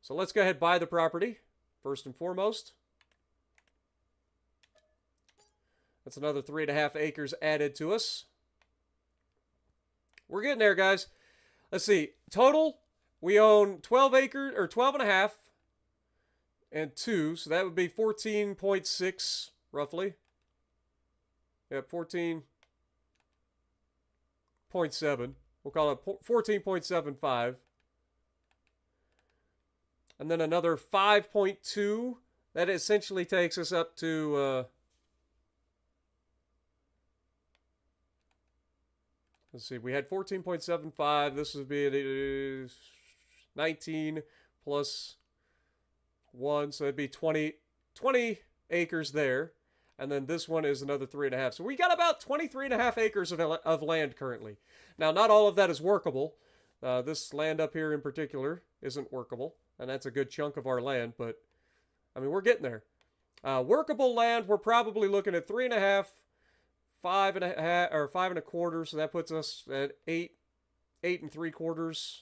So let's go ahead and buy the property, first and foremost. That's another 3.5 acres added to us. We're getting there, guys. Let's see. Total, we own 12 acres, or 12.5 and 2. So that would be 14.6, roughly. Yeah, 14.7. We'll call it 14.75. And then another 5.2. That essentially takes us up to, let's see, we had 14.75. This would be 19 plus 1. So it'd be 20 acres there. And then this one is another 3.5. So we got about 23.5 acres of land currently. Now, not all of that is workable. This land up here in particular isn't workable. And that's a good chunk of our land, but I mean, we're getting there. Workable land, we're probably looking at 3.5, 5.5, or 5.25. So that puts us at 8 3/4.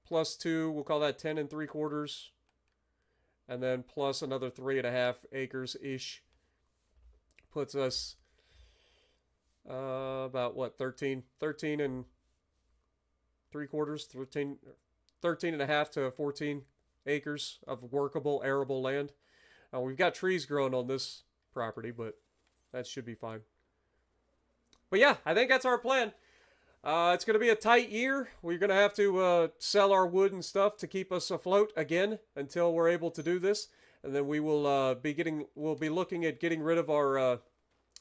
Plus 2, we'll call that 10 3/4. and then plus another 3.5 acres-ish. Puts us about what, 13 and 3/4, 13 and a half to 14 acres of workable arable land. We've got trees growing on this property, but that should be fine. But yeah, I think that's our plan. It's going to be a tight year. We're going to have to sell our wood and stuff to keep us afloat again until we're able to do this. And then we will we'll be looking at getting rid of our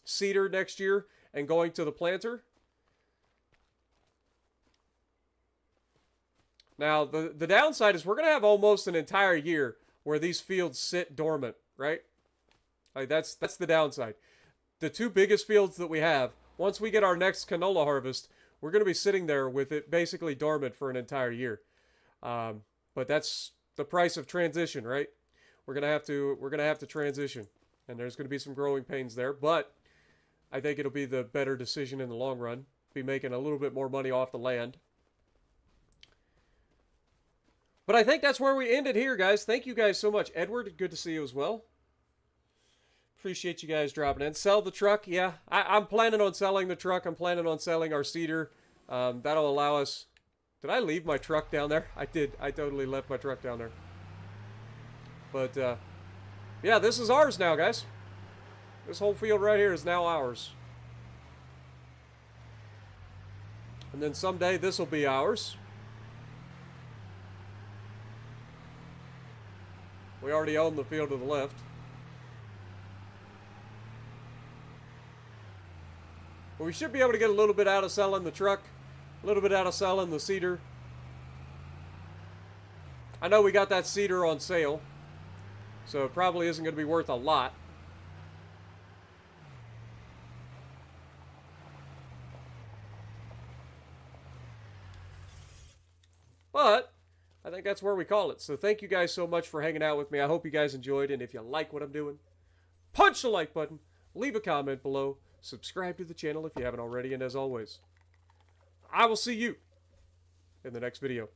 cedar next year and going to the planter. Now, the downside is we're going to have almost an entire year where these fields sit dormant, right? Like that's the downside. The two biggest fields that we have, once we get our next canola harvest, we're going to be sitting there with it basically dormant for an entire year. But that's the price of transition, right? We're going to have to transition, and there's going to be some growing pains there, but I think it'll be the better decision in the long run. Be making a little bit more money off the land. But I think that's where we ended here, guys. Thank you guys so much. Edward, good to see you as well. Appreciate you guys dropping in. Sell the truck. Yeah, I'm planning on selling the truck. I'm planning on selling our cedar. That'll allow us... Did I leave my truck down there? I did. I totally left my truck down there. But, yeah, this is ours now, guys. This whole field right here is now ours. And then someday this will be ours. We already own the field to the left. But we should be able to get a little bit out of selling the truck, a little bit out of selling the cedar. I know we got that cedar on sale, so it probably isn't going to be worth a lot. But I think that's where we call it. So thank you guys so much for hanging out with me. I hope you guys enjoyed, and if you like what I'm doing, punch the like button, leave a comment below, subscribe to the channel if you haven't already, and as always, I will see you in the next video.